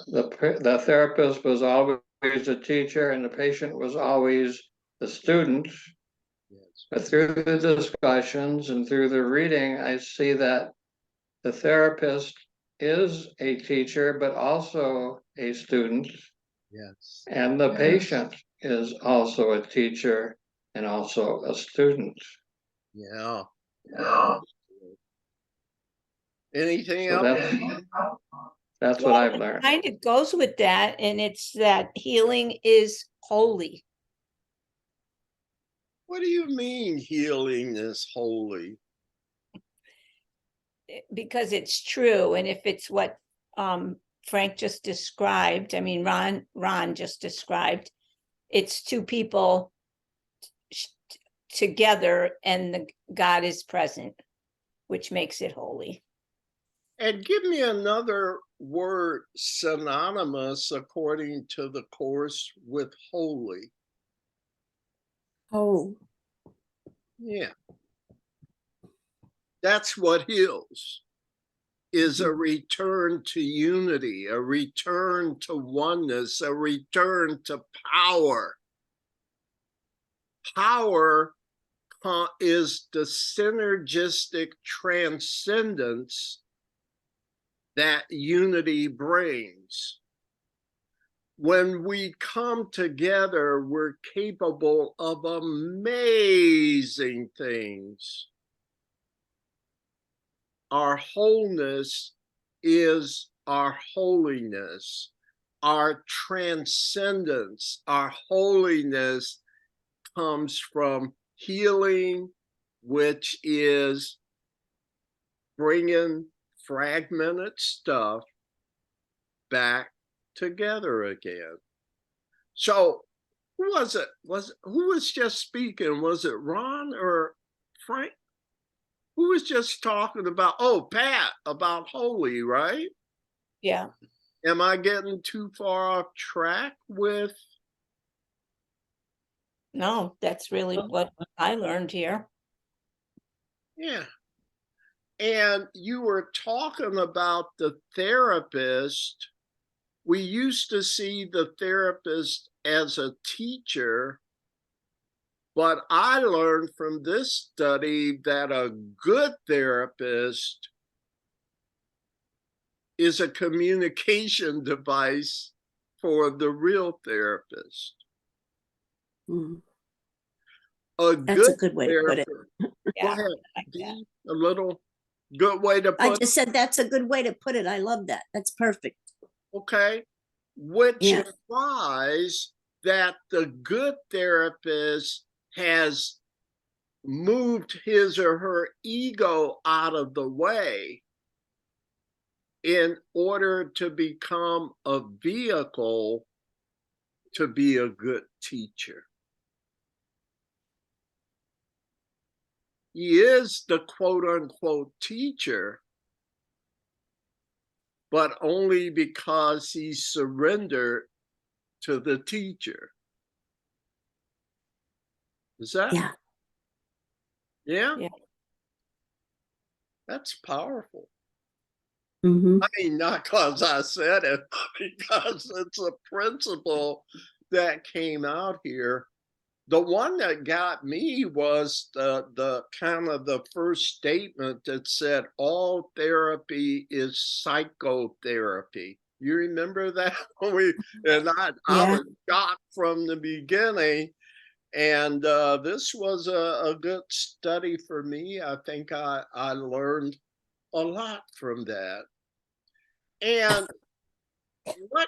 The therapist was always a teacher and the patient was always the student. Yes. But through the discussions and through the reading, I see that the therapist is a teacher, but also a student. Yes. And the patient is also a teacher and also a student. Yeah. Anything So else? that's what I've It learned. kind of goes with that, and it's that healing is holy. What do you mean healing is holy? Because it's true, and if it's what Frank just described, I mean Ron just described, it's two people together and the God is present, which makes it holy. And give me another word synonymous according to the course with holy. Oh, Yeah. That's what heals, is a return to unity, a return to oneness, a return to power. Power is the synergistic transcendence that unity brings. When we come together, we're capable of amazing things. Our wholeness is our holiness. Our transcendence, our holiness comes from healing, which is bringing fragmented stuff back together again. So who was it? Who was just speaking? Was it Ron or Frank? Who was just talking about, oh, Pat, about holy, right? Yeah. Am I getting too far off track with? No, that's really what I learned here. Yeah. And you were talking about the therapist. We used to see the therapist as a teacher, but I learned from this study that a good therapist is a communication device for the real therapist. That's a good way to put it. Go ahead, Dee, a little good way to put I just said that's a good way to put it. I love that. That's perfect. Okay, which Yeah. implies that the good therapist has moved his or her ego out of the way in order to become a vehicle to be a good teacher. He is the quote unquote teacher, but only because he surrendered to the teacher. Is that? Yeah. Yeah. Yeah. That's powerful. Mhm. I mean, not because I said it, but because it's a principle that came out here. The one that got me was the kind of the first statement that said all therapy is psychotherapy. You remember that? I Yeah. was shocked from the beginning. And this was a good study for me. I think I learned a lot from that. And what,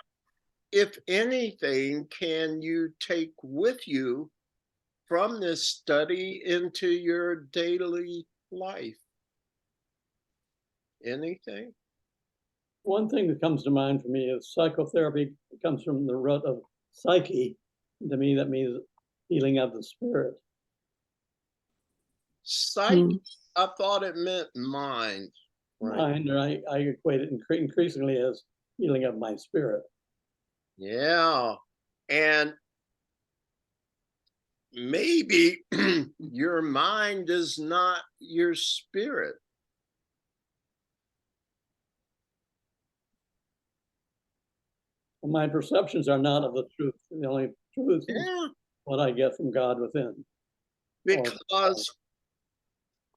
if anything, can you take with you from this study into your daily life? Anything? One thing that comes to mind for me is psychotherapy comes from the root of psyche. To me, that means healing of the spirit. Psyche, I thought it meant mind. Right. Mind, or I equate it increasingly as healing of my spirit. Yeah. And maybe your mind is not your spirit. My perceptions are not of the truth. The only truth is what I get from God within. Because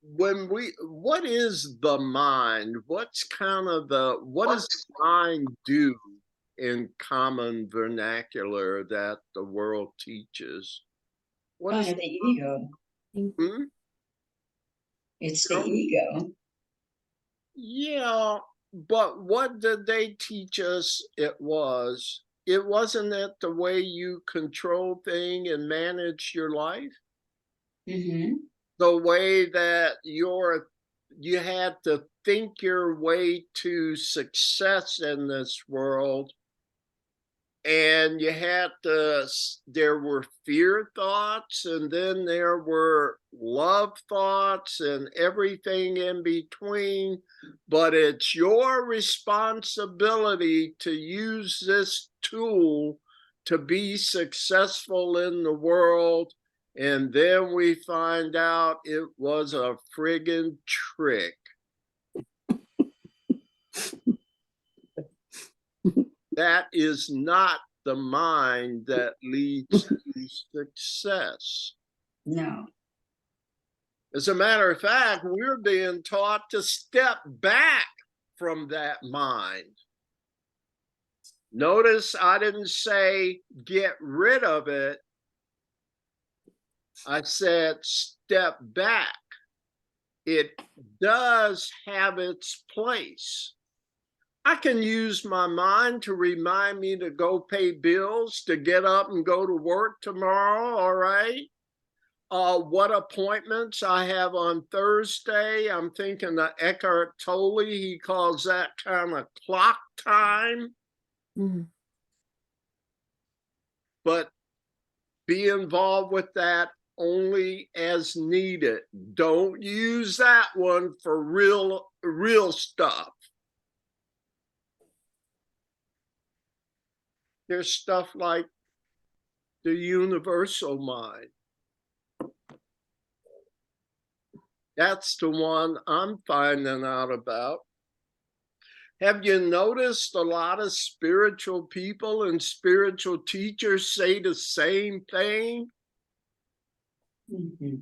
what is the mind? What's kind of what does the mind do in common vernacular that the world teaches? What is the ego. Hmm? It's the ego. Yeah, but what did they teach us it was? It wasn't it the way you control things and manage your life? Mm-hmm. The way that you had to think your way to success in this world, and you had to, there were fear thoughts, and then there were love thoughts and everything in between, but it's your responsibility to use this tool to be successful in the world. And then we find out it was a friggin' trick. That is not the mind that leads to success. No. As a matter of fact, we're being taught to step back from that mind. Notice I didn't say get rid of it. I said step back. It does have its place. I can use my mind to remind me to go pay bills, to get up and go to work tomorrow, all right? What appointments I have on Thursday. I'm thinking of Eckhart Tolle. He calls that kind of clock time. Mm-hmm. But be involved with that only as needed. Don't use that one for real stuff. There's stuff like the universal mind. That's the one I'm finding out about. Have you noticed a lot of spiritual people and spiritual teachers say the same thing? Mm-hmm.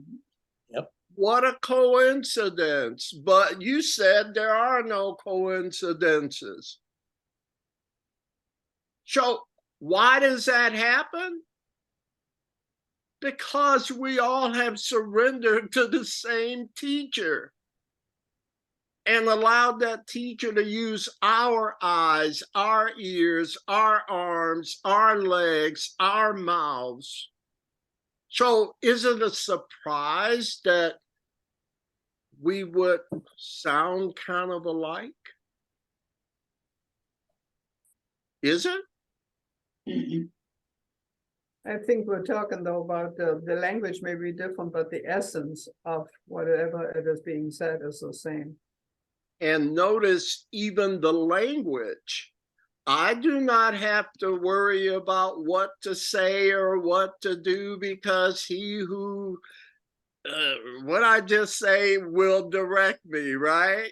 Yep. What a coincidence. But you said there are no coincidences. So why does that happen? Because we all have surrendered to the same teacher and allowed that teacher to use our eyes, our ears, our arms, our legs, our mouths. So is it a surprise that we would sound kind of alike? Is it? Mhm. I think we're talking though about the language may be different, but the essence of whatever it is being said is the same. And notice even the language. I do not have to worry about what to say or what to do, because he who, what I just say will direct me, right?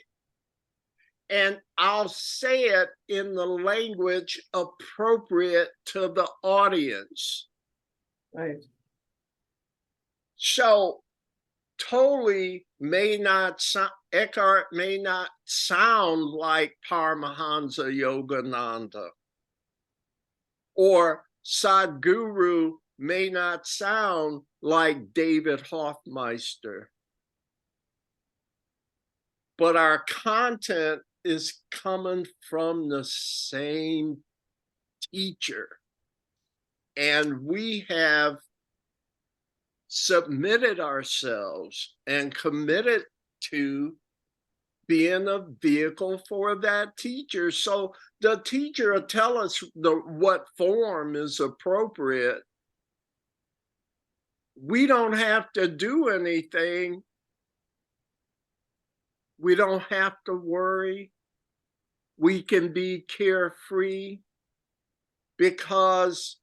And I'll say it in the language appropriate to the audience. Right. So totally may not sound, Eckhart may not sound like Paramahansa Yogananda, or Sadhguru may not sound like David Hoffmeister, but our content is coming from the same teacher, and we have submitted ourselves and committed to being a vehicle for that teacher. So the teacher will tell us what form is appropriate. We don't have to do anything. We don't have to worry. We can be carefree, because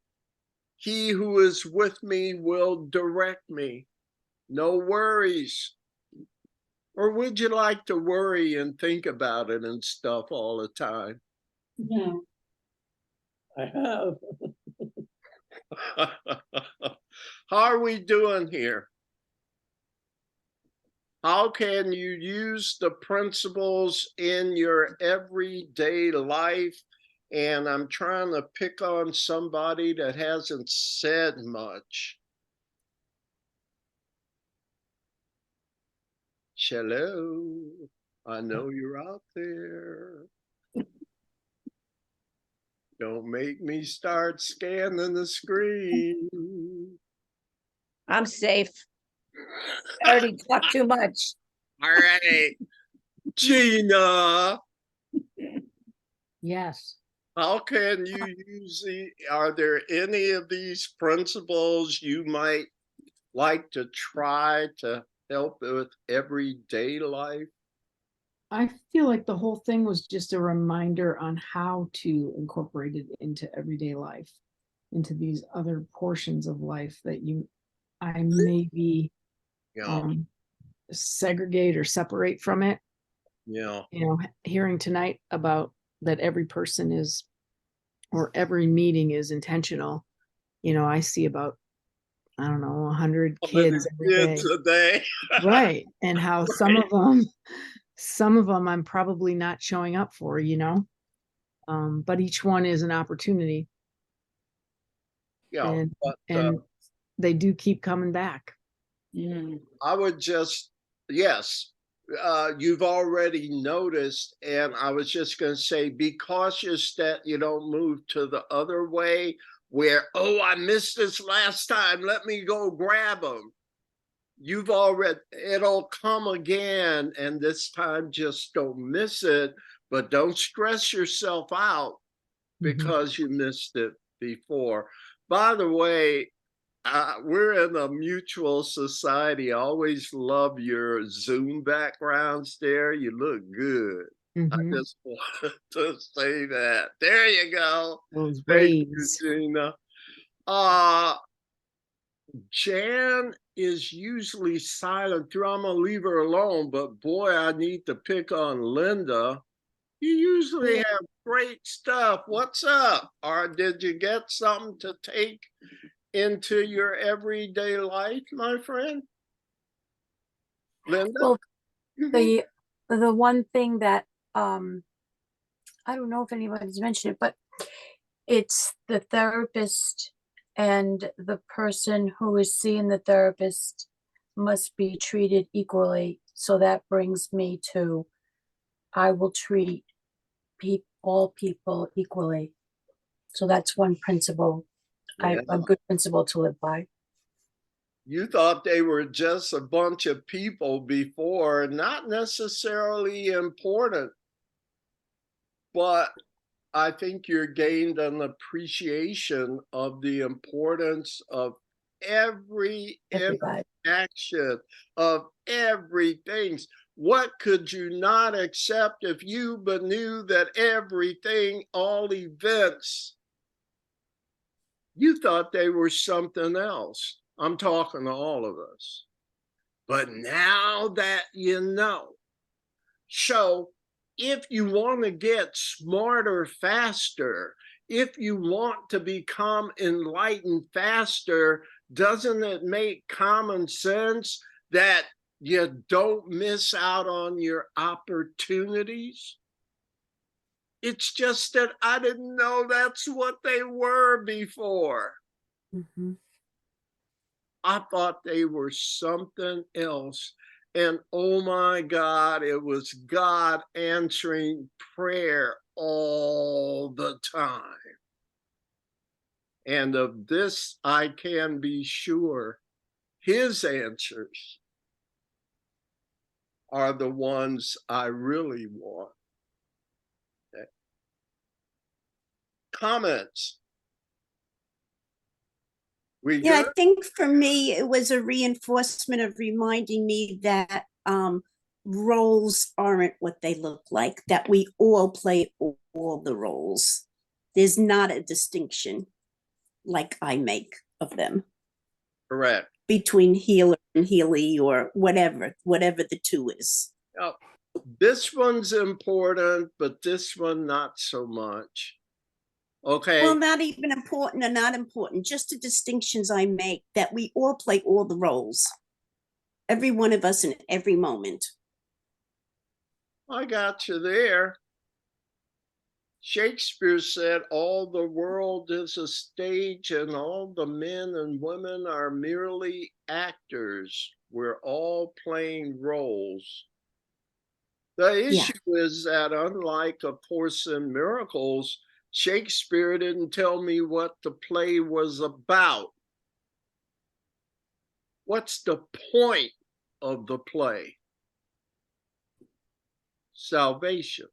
he who is with me will direct me. No worries. Or would you like to worry and think about it and stuff all the time? No. I have. How are we doing here? How can you use the principles in your everyday life? And I'm trying to pick on somebody that hasn't said much. Hello, I know you're out there. Don't make me start scanning the screen. I'm safe. I already talked too much. All right, Gina, Yes. how can you use are there any of these principles you might like to try to help with everyday life? I feel like the whole thing was just a reminder on how to incorporate it into everyday life, into these other portions of life that I maybe Yeah, segregate or separate from it. yeah, You know, hearing tonight about that every person is, or every meeting is intentional. You know, I see about, I don't know, 100 kids every day. kids a day. Right. And how some of them I'm probably not showing up for, you know, but each one is an opportunity. Yeah, And they do keep coming back. I would just, yes, you've already noticed, and I was just going to say, be cautious that you don't move to the other way where, oh, I missed this last time, let me go grab them. You've already, it'll come again, and this time just don't miss it, but don't stress yourself out because you missed it before. By the way, we're in a mutual society. I always love your Zoom backgrounds there. You look good. I just wanted to say that. There you go. Those Thank you, waves. Gina. Jan is usually silent through. I'm gonna leave her alone, but boy, I need to pick on Linda. You usually have great stuff. What's up? Or did you get something to take into your everyday life, my friend? Linda? Well, the one thing that I don't know if anybody's mentioned it, but it's the therapist and the person who is seeing the therapist must be treated equally. So that brings me to, I will treat all people equally. So that's one principle, Yeah. a good principle to live by. You thought they were just a bunch of people before, not necessarily important, but I think you're gained an appreciation of the importance of every Everybody. action of everything. What could you not accept if you but knew that everything, all events, you thought they were something else? I'm talking to all of us. But now that you know, so if you want to get smarter faster, if you want to become enlightened faster, doesn't it make common sense that you don't miss out on your opportunities? It's just that I didn't know that's what they were before. Mhm. I thought they were something else. And oh my God, it was God answering prayer all the time. And of this, I can be sure, his answers are the ones I really want. Okay. Comments? We Yeah, good? I think for me, it was a reinforcement of reminding me that roles aren't what they look like, that we all play all the roles. There's not a distinction like I make of them Correct. between healer and healy or whatever the two is. Now, this one's important, but this one not so much. Okay. Well, not even important or not important, just the distinctions I make that we all play all the roles. Every one of us in every moment. I got you there. Shakespeare said, all the world is a stage and all the men and women are merely actors. We're all playing roles. The issue is that unlike A Course in Miracles, Shakespeare didn't tell me what the play was about. What's the point of the play? Salvation.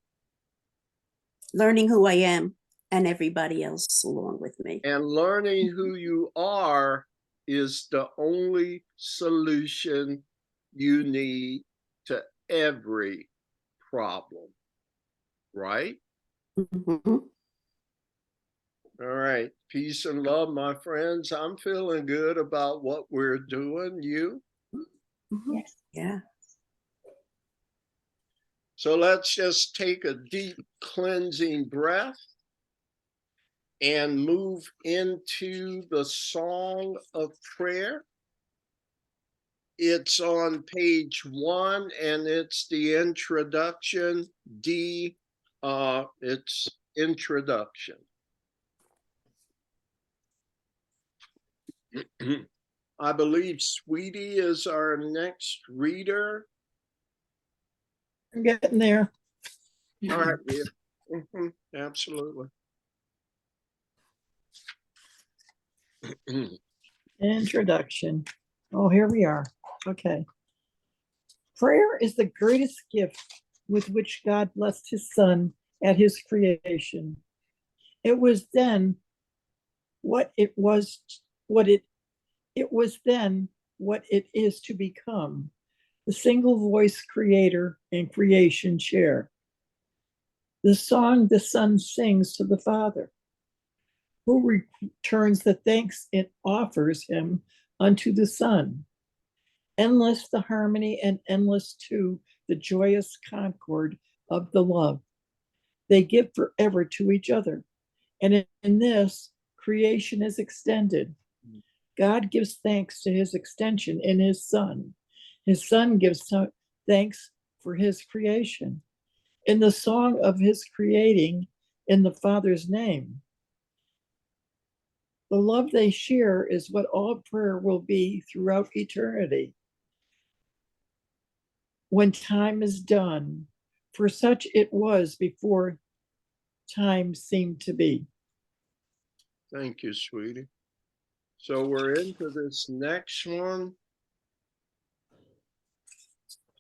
Learning who I am and everybody else along with me. And learning who you are is the only solution you need to every problem, right? Mm-hmm. All right. Peace and love, my friends. I'm feeling good about what we're doing. You? Mm-hmm. Yes. Yeah. So let's just take a deep cleansing breath and move into the Song of Prayer. It's on page 1 and it's the introduction. D, it's introduction. I believe Sweetie is our next reader. I'm getting there. All right, yeah. Absolutely. Introduction. Oh, here we are. Okay. Prayer is the greatest gift with which God blessed his son at his creation. It was then what it was, it was then what it is to become. The single voice creator and creation share. The song the Son sings to the Father, who returns the thanks it offers him unto the Son. Endless the harmony and endless too the joyous concord of the love they give forever to each other. And in this, creation is extended. God gives thanks to his extension in his Son. His Son gives thanks for his creation. In the song of his creating in the Father's name. The love they share is what all prayer will be throughout eternity. When time is done, for such it was before time seemed to be. Thank you, Sweetie. So we're into this next one.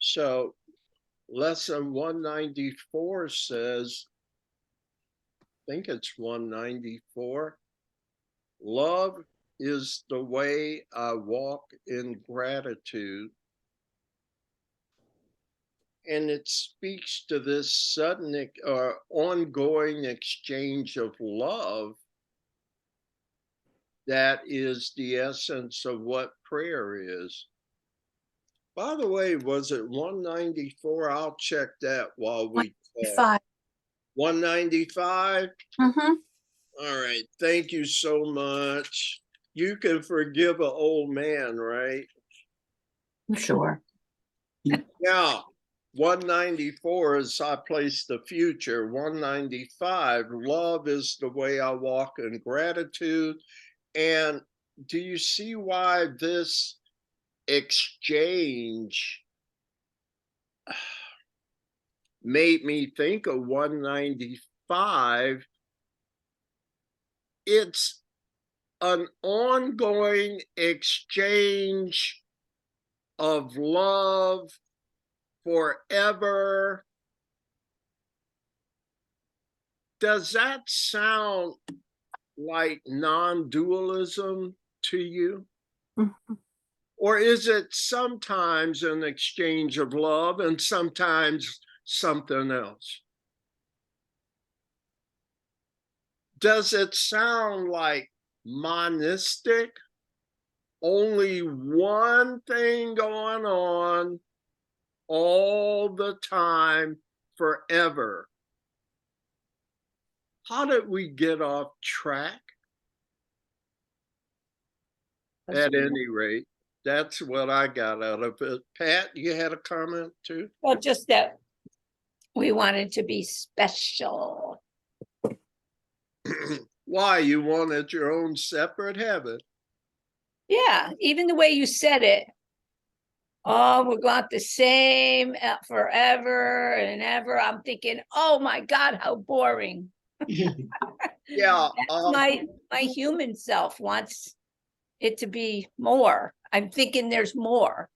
So lesson 194 says, I think it's 194. Love is the way I walk in gratitude. And it speaks to this sudden ongoing exchange of love that is the essence of what prayer is. By the way, was it 194? I'll check that while we talk. 195? Mm-hmm. All right. Thank you so much. You can forgive an old man, right? Sure. Yeah. 194 is I place the future. 195, love is the way I walk in gratitude. And do you see why this exchange made me think of 195? It's an ongoing exchange of love forever. Does that sound like non-dualism to you? Mm-hmm. Or is it sometimes an exchange of love and sometimes something else? Does it sound like monistic? Only one thing going on all the time, forever. How did we get off track? At any rate, that's what I got out of it. Pat, you had a comment too? Well, just that we wanted to be special. Why? You wanted your own separate heaven? Yeah, even the way you said it. Oh, we got the same forever and ever. I'm thinking, oh my God, how boring. Yeah. My human self wants it to be more. I'm thinking there's more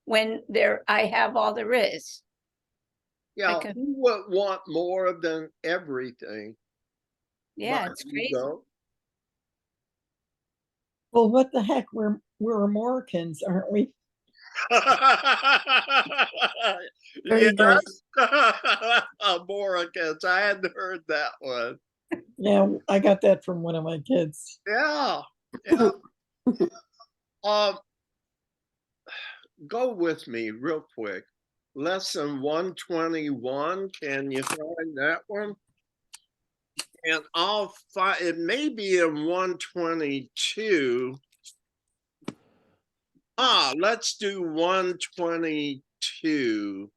when I have all there is. Yeah, who would want more than everything? Yeah, My it's crazy. ego. Well, what the heck? We're Americans, aren't we? Very good. Yes. Americans. I hadn't heard that one. Yeah, I got that from one of my kids. Yeah. Go with me real quick. Lesson 121. Can you find that one? And I'll find it, may be in 122. Let's do 122.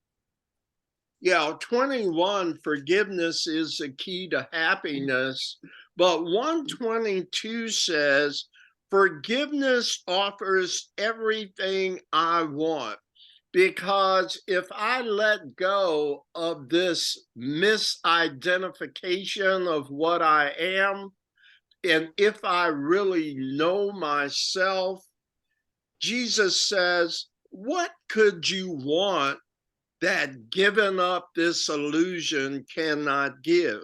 Yeah, 21, forgiveness is the key to happiness. But 122 says, forgiveness offers everything I want. Because if I let go of this misidentification of what I am, and if I really know myself, Jesus says, what could you want that giving up this illusion cannot give?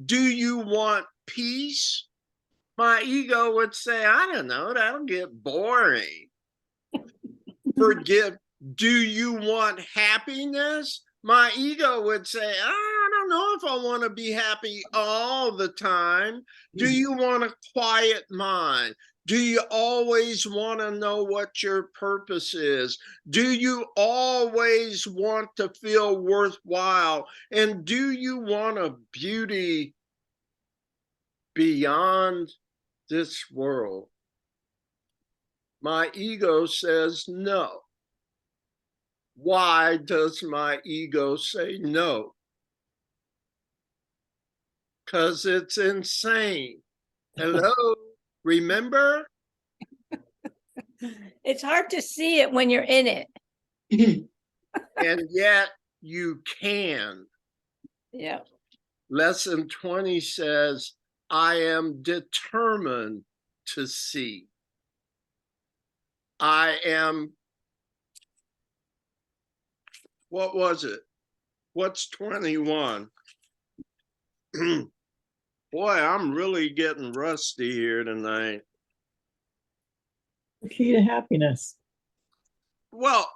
Do you want peace? My ego would say, I don't know, that'll get boring. Forgive. Do you want happiness? My ego would say, I don't know if I want to be happy all the time. Do you want a quiet mind? Do you always want to know what your purpose is? Do you always want to feel worthwhile? And do you want a beauty beyond this world? My ego says no. Why does my ego say no? Because it's insane. Hello, remember? It's hard to see it when you're in it. And yet you can. Yeah. Lesson 20 says, I am determined to see. I am, what was it? What's 21? Boy, I'm really getting rusty here tonight. The key to happiness. Well,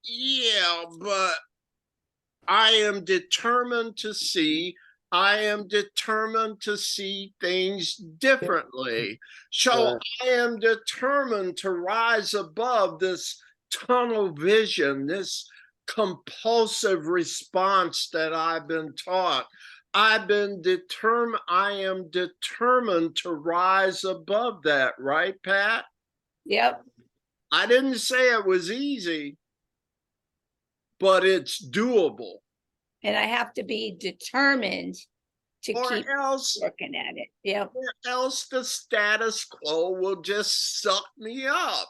yeah, but I am determined to see. I am determined to see things differently. So I am determined to rise above this tunnel vision, this compulsive response that I've been taught. I am determined to rise above that, right, Pat? Yep. I didn't say it was easy, but it's doable. And I have to be determined to Or keep else, working at it. Yep. or else the status quo will just suck me up.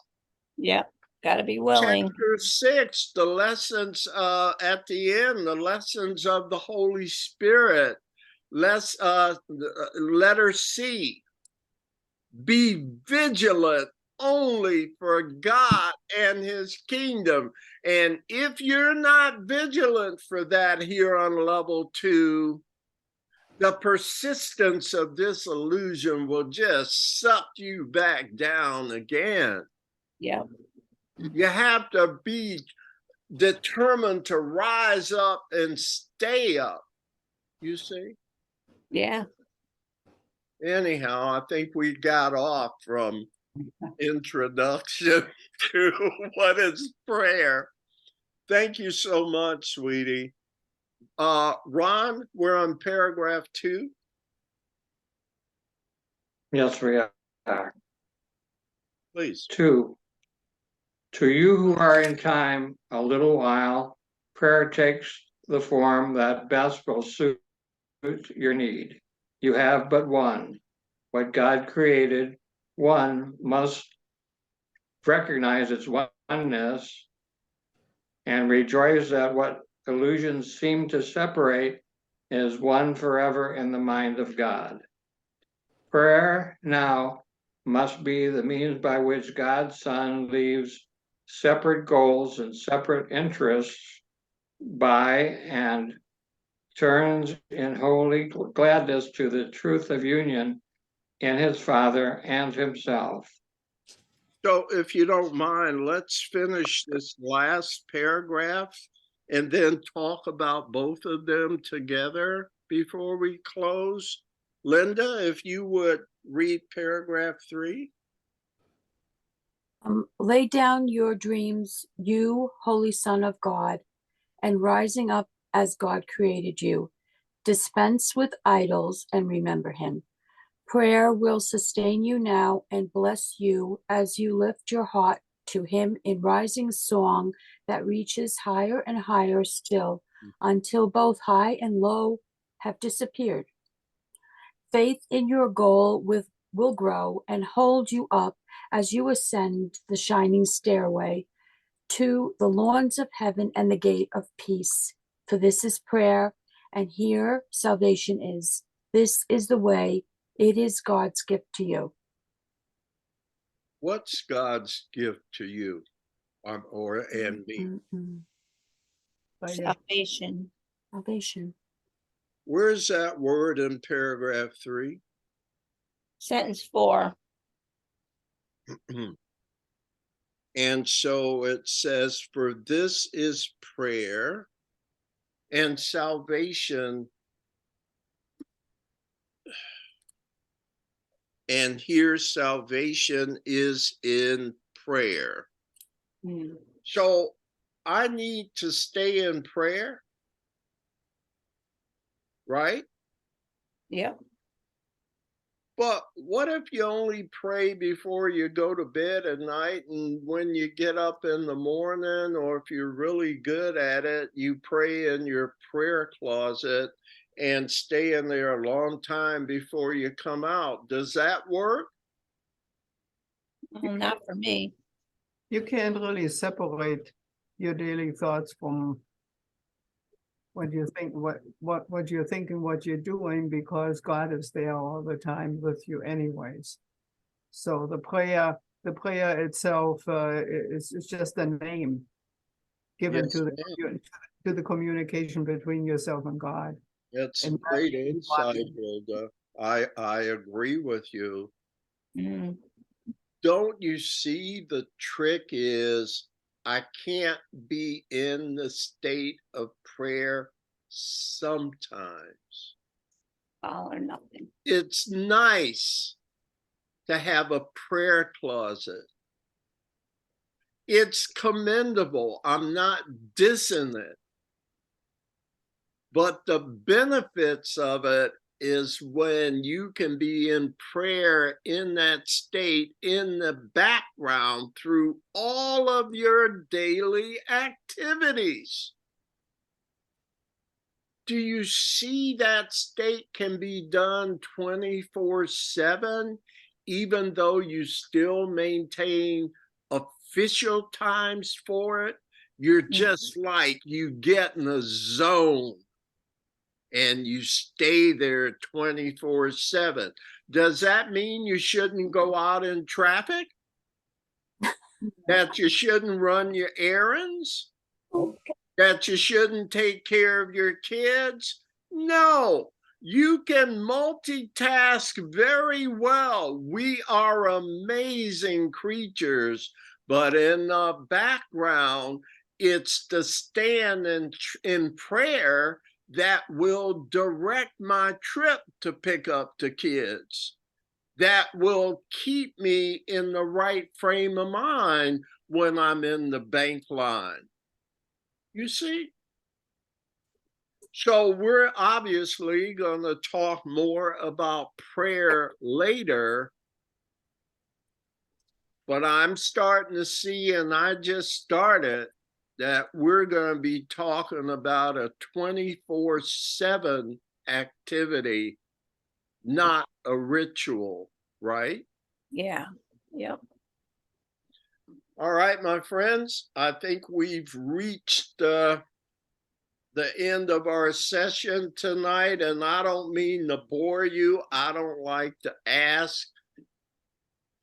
Yep. Got to be willing. Chapter 6, the lessons at the end, the lessons of the Holy Spirit. Letter C. Be vigilant only for God and his kingdom. And if you're not vigilant for that here on level 2, the persistence of this illusion will just suck you back down again. Yep. You have to be determined to rise up and stay up, you see? Yeah. Anyhow, I think we got off from introduction to what is prayer. Thank you so much, sweetie. Ron, we're on paragraph 2. Yes, we are. Please. 2. To you who are in time a little while, prayer takes the form that best will suit your need. You have but one. What God created, one must recognize its oneness and rejoice that what illusions seem to separate is one forever in the mind of God. Prayer now must be the means by which God's Son leaves separate goals and separate interests by and turns in holy gladness to the truth of union in his Father and himself. So if you don't mind, let's finish this last paragraph and then talk about both of them together before we close. Linda, if you would read paragraph 3. Lay down your dreams, you holy Son of God, and rising up as God created you. Dispense with idols and remember him. Prayer will sustain you now and bless you as you lift your heart to him in rising song that reaches higher and higher still until both high and low have disappeared. Faith in your goal will grow and hold you up as you ascend the shining stairway to the lawns of heaven and the gate of peace. For this is prayer, and here salvation is. This is the way. It is God's gift to you. What's God's gift to you and me? Salvation. Salvation. Where's that word in paragraph 3? Sentence 4. And so it says, for this is prayer and salvation. And here salvation is in prayer. So I need to stay in prayer, right? Yep. But what if you only pray before you go to bed at night, and when you get up in the morning, or if you're really good at it, you pray in your prayer closet and stay in there a long time before you come out? Does that work? Well, not for me. You can't really separate your daily thoughts from what you think, what you're thinking, what you're doing, because God is there all the time with you anyways. So the prayer itself is just a name given Yes, to ma'am. the communication between yourself and God. That's And great that is insight, one- Hilda. I agree with you. Mm. Don't you see the trick is I can't be in the state of prayer sometimes. All or nothing. It's nice to have a prayer closet. It's commendable. I'm not dissing it. But the benefits of it is when you can be in prayer in that state in the background through all of your daily activities. Do you see that state can be done 24/7, even though you still maintain official times for it? You're just like you get in the zone and you stay there 24/7. Does that mean you shouldn't go out in traffic? That you shouldn't run your errands? That you shouldn't take care of your kids? No, you can multitask very well. We are amazing creatures, but in the background, it's the stand in prayer that will direct my trip to pick up the kids, that will keep me in the right frame of mind when I'm in the bank line. You see? So we're obviously going to talk more about prayer later, but I'm starting to see, and I just started, that we're going to be talking about a 24/7 activity, not a ritual, right? Yeah. Yep. All right, my friends, I think we've reached the end of our session tonight, and I don't mean to bore you. I don't like to ask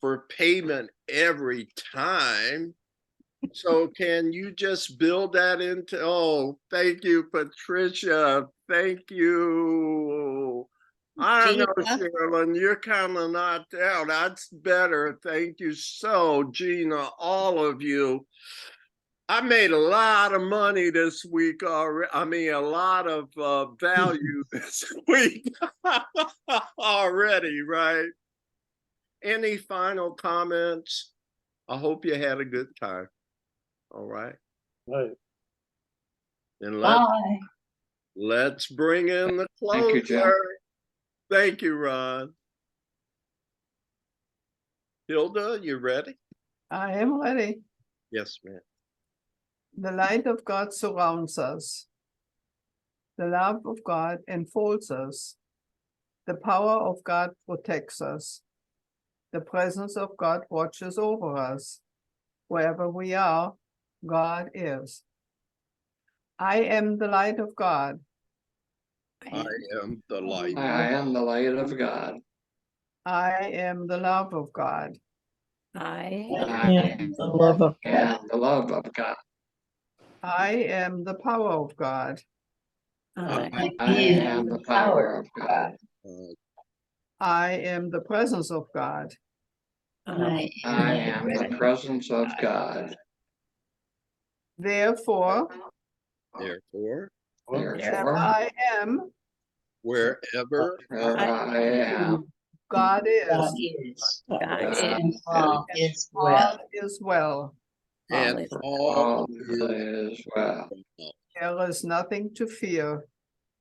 for payment every time. So can you just build that into, oh, thank you, Patricia. Thank you. I don't know, Gina? Sherilyn, you're kind of not there. That's better. Thank you so, Gina, all of you. I made a lot of money this week already. I mean, a lot of value this week already, right? Any final comments? I hope you had a good time. All right. Right. And Bye. let's bring in the Thank you, Jim. closer. Thank you, Ron. Hilda, you ready? I am ready. Yes, ma'am. The light of God surrounds us. The love of God enfolds us. The power of God protects us. The presence of God watches over us. Wherever we are, God is. I am the light of God. I am the light. I am the light of God. I am the love of God. I And the love of God. And the love of God. I am the power of God. I I am the power of God. I am the presence of God. I am the presence of God. Therefore, Therefore, Therefore, I am, wherever I am, God is. God is. God God All is well. All is well. and is all all is well. There is nothing to fear.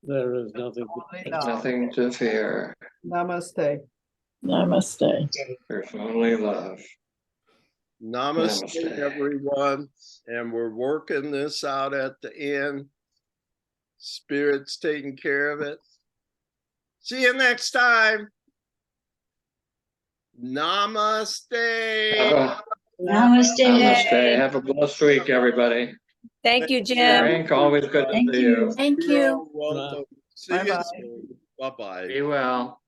There is nothing. Only love. Nothing to fear. Namaste. Namaste. There's only love. Namaste, Namaste. everyone. And we're working this out at the end. Spirit's taking care of it. See you next time. Namaste. Namaste. Namaste. Have a blessed week, everybody. Thank you, Jim. Frank, always good to Thank see you. you. Thank you. You're welcome. See you Bye-bye. soon. Bye-bye. Be well.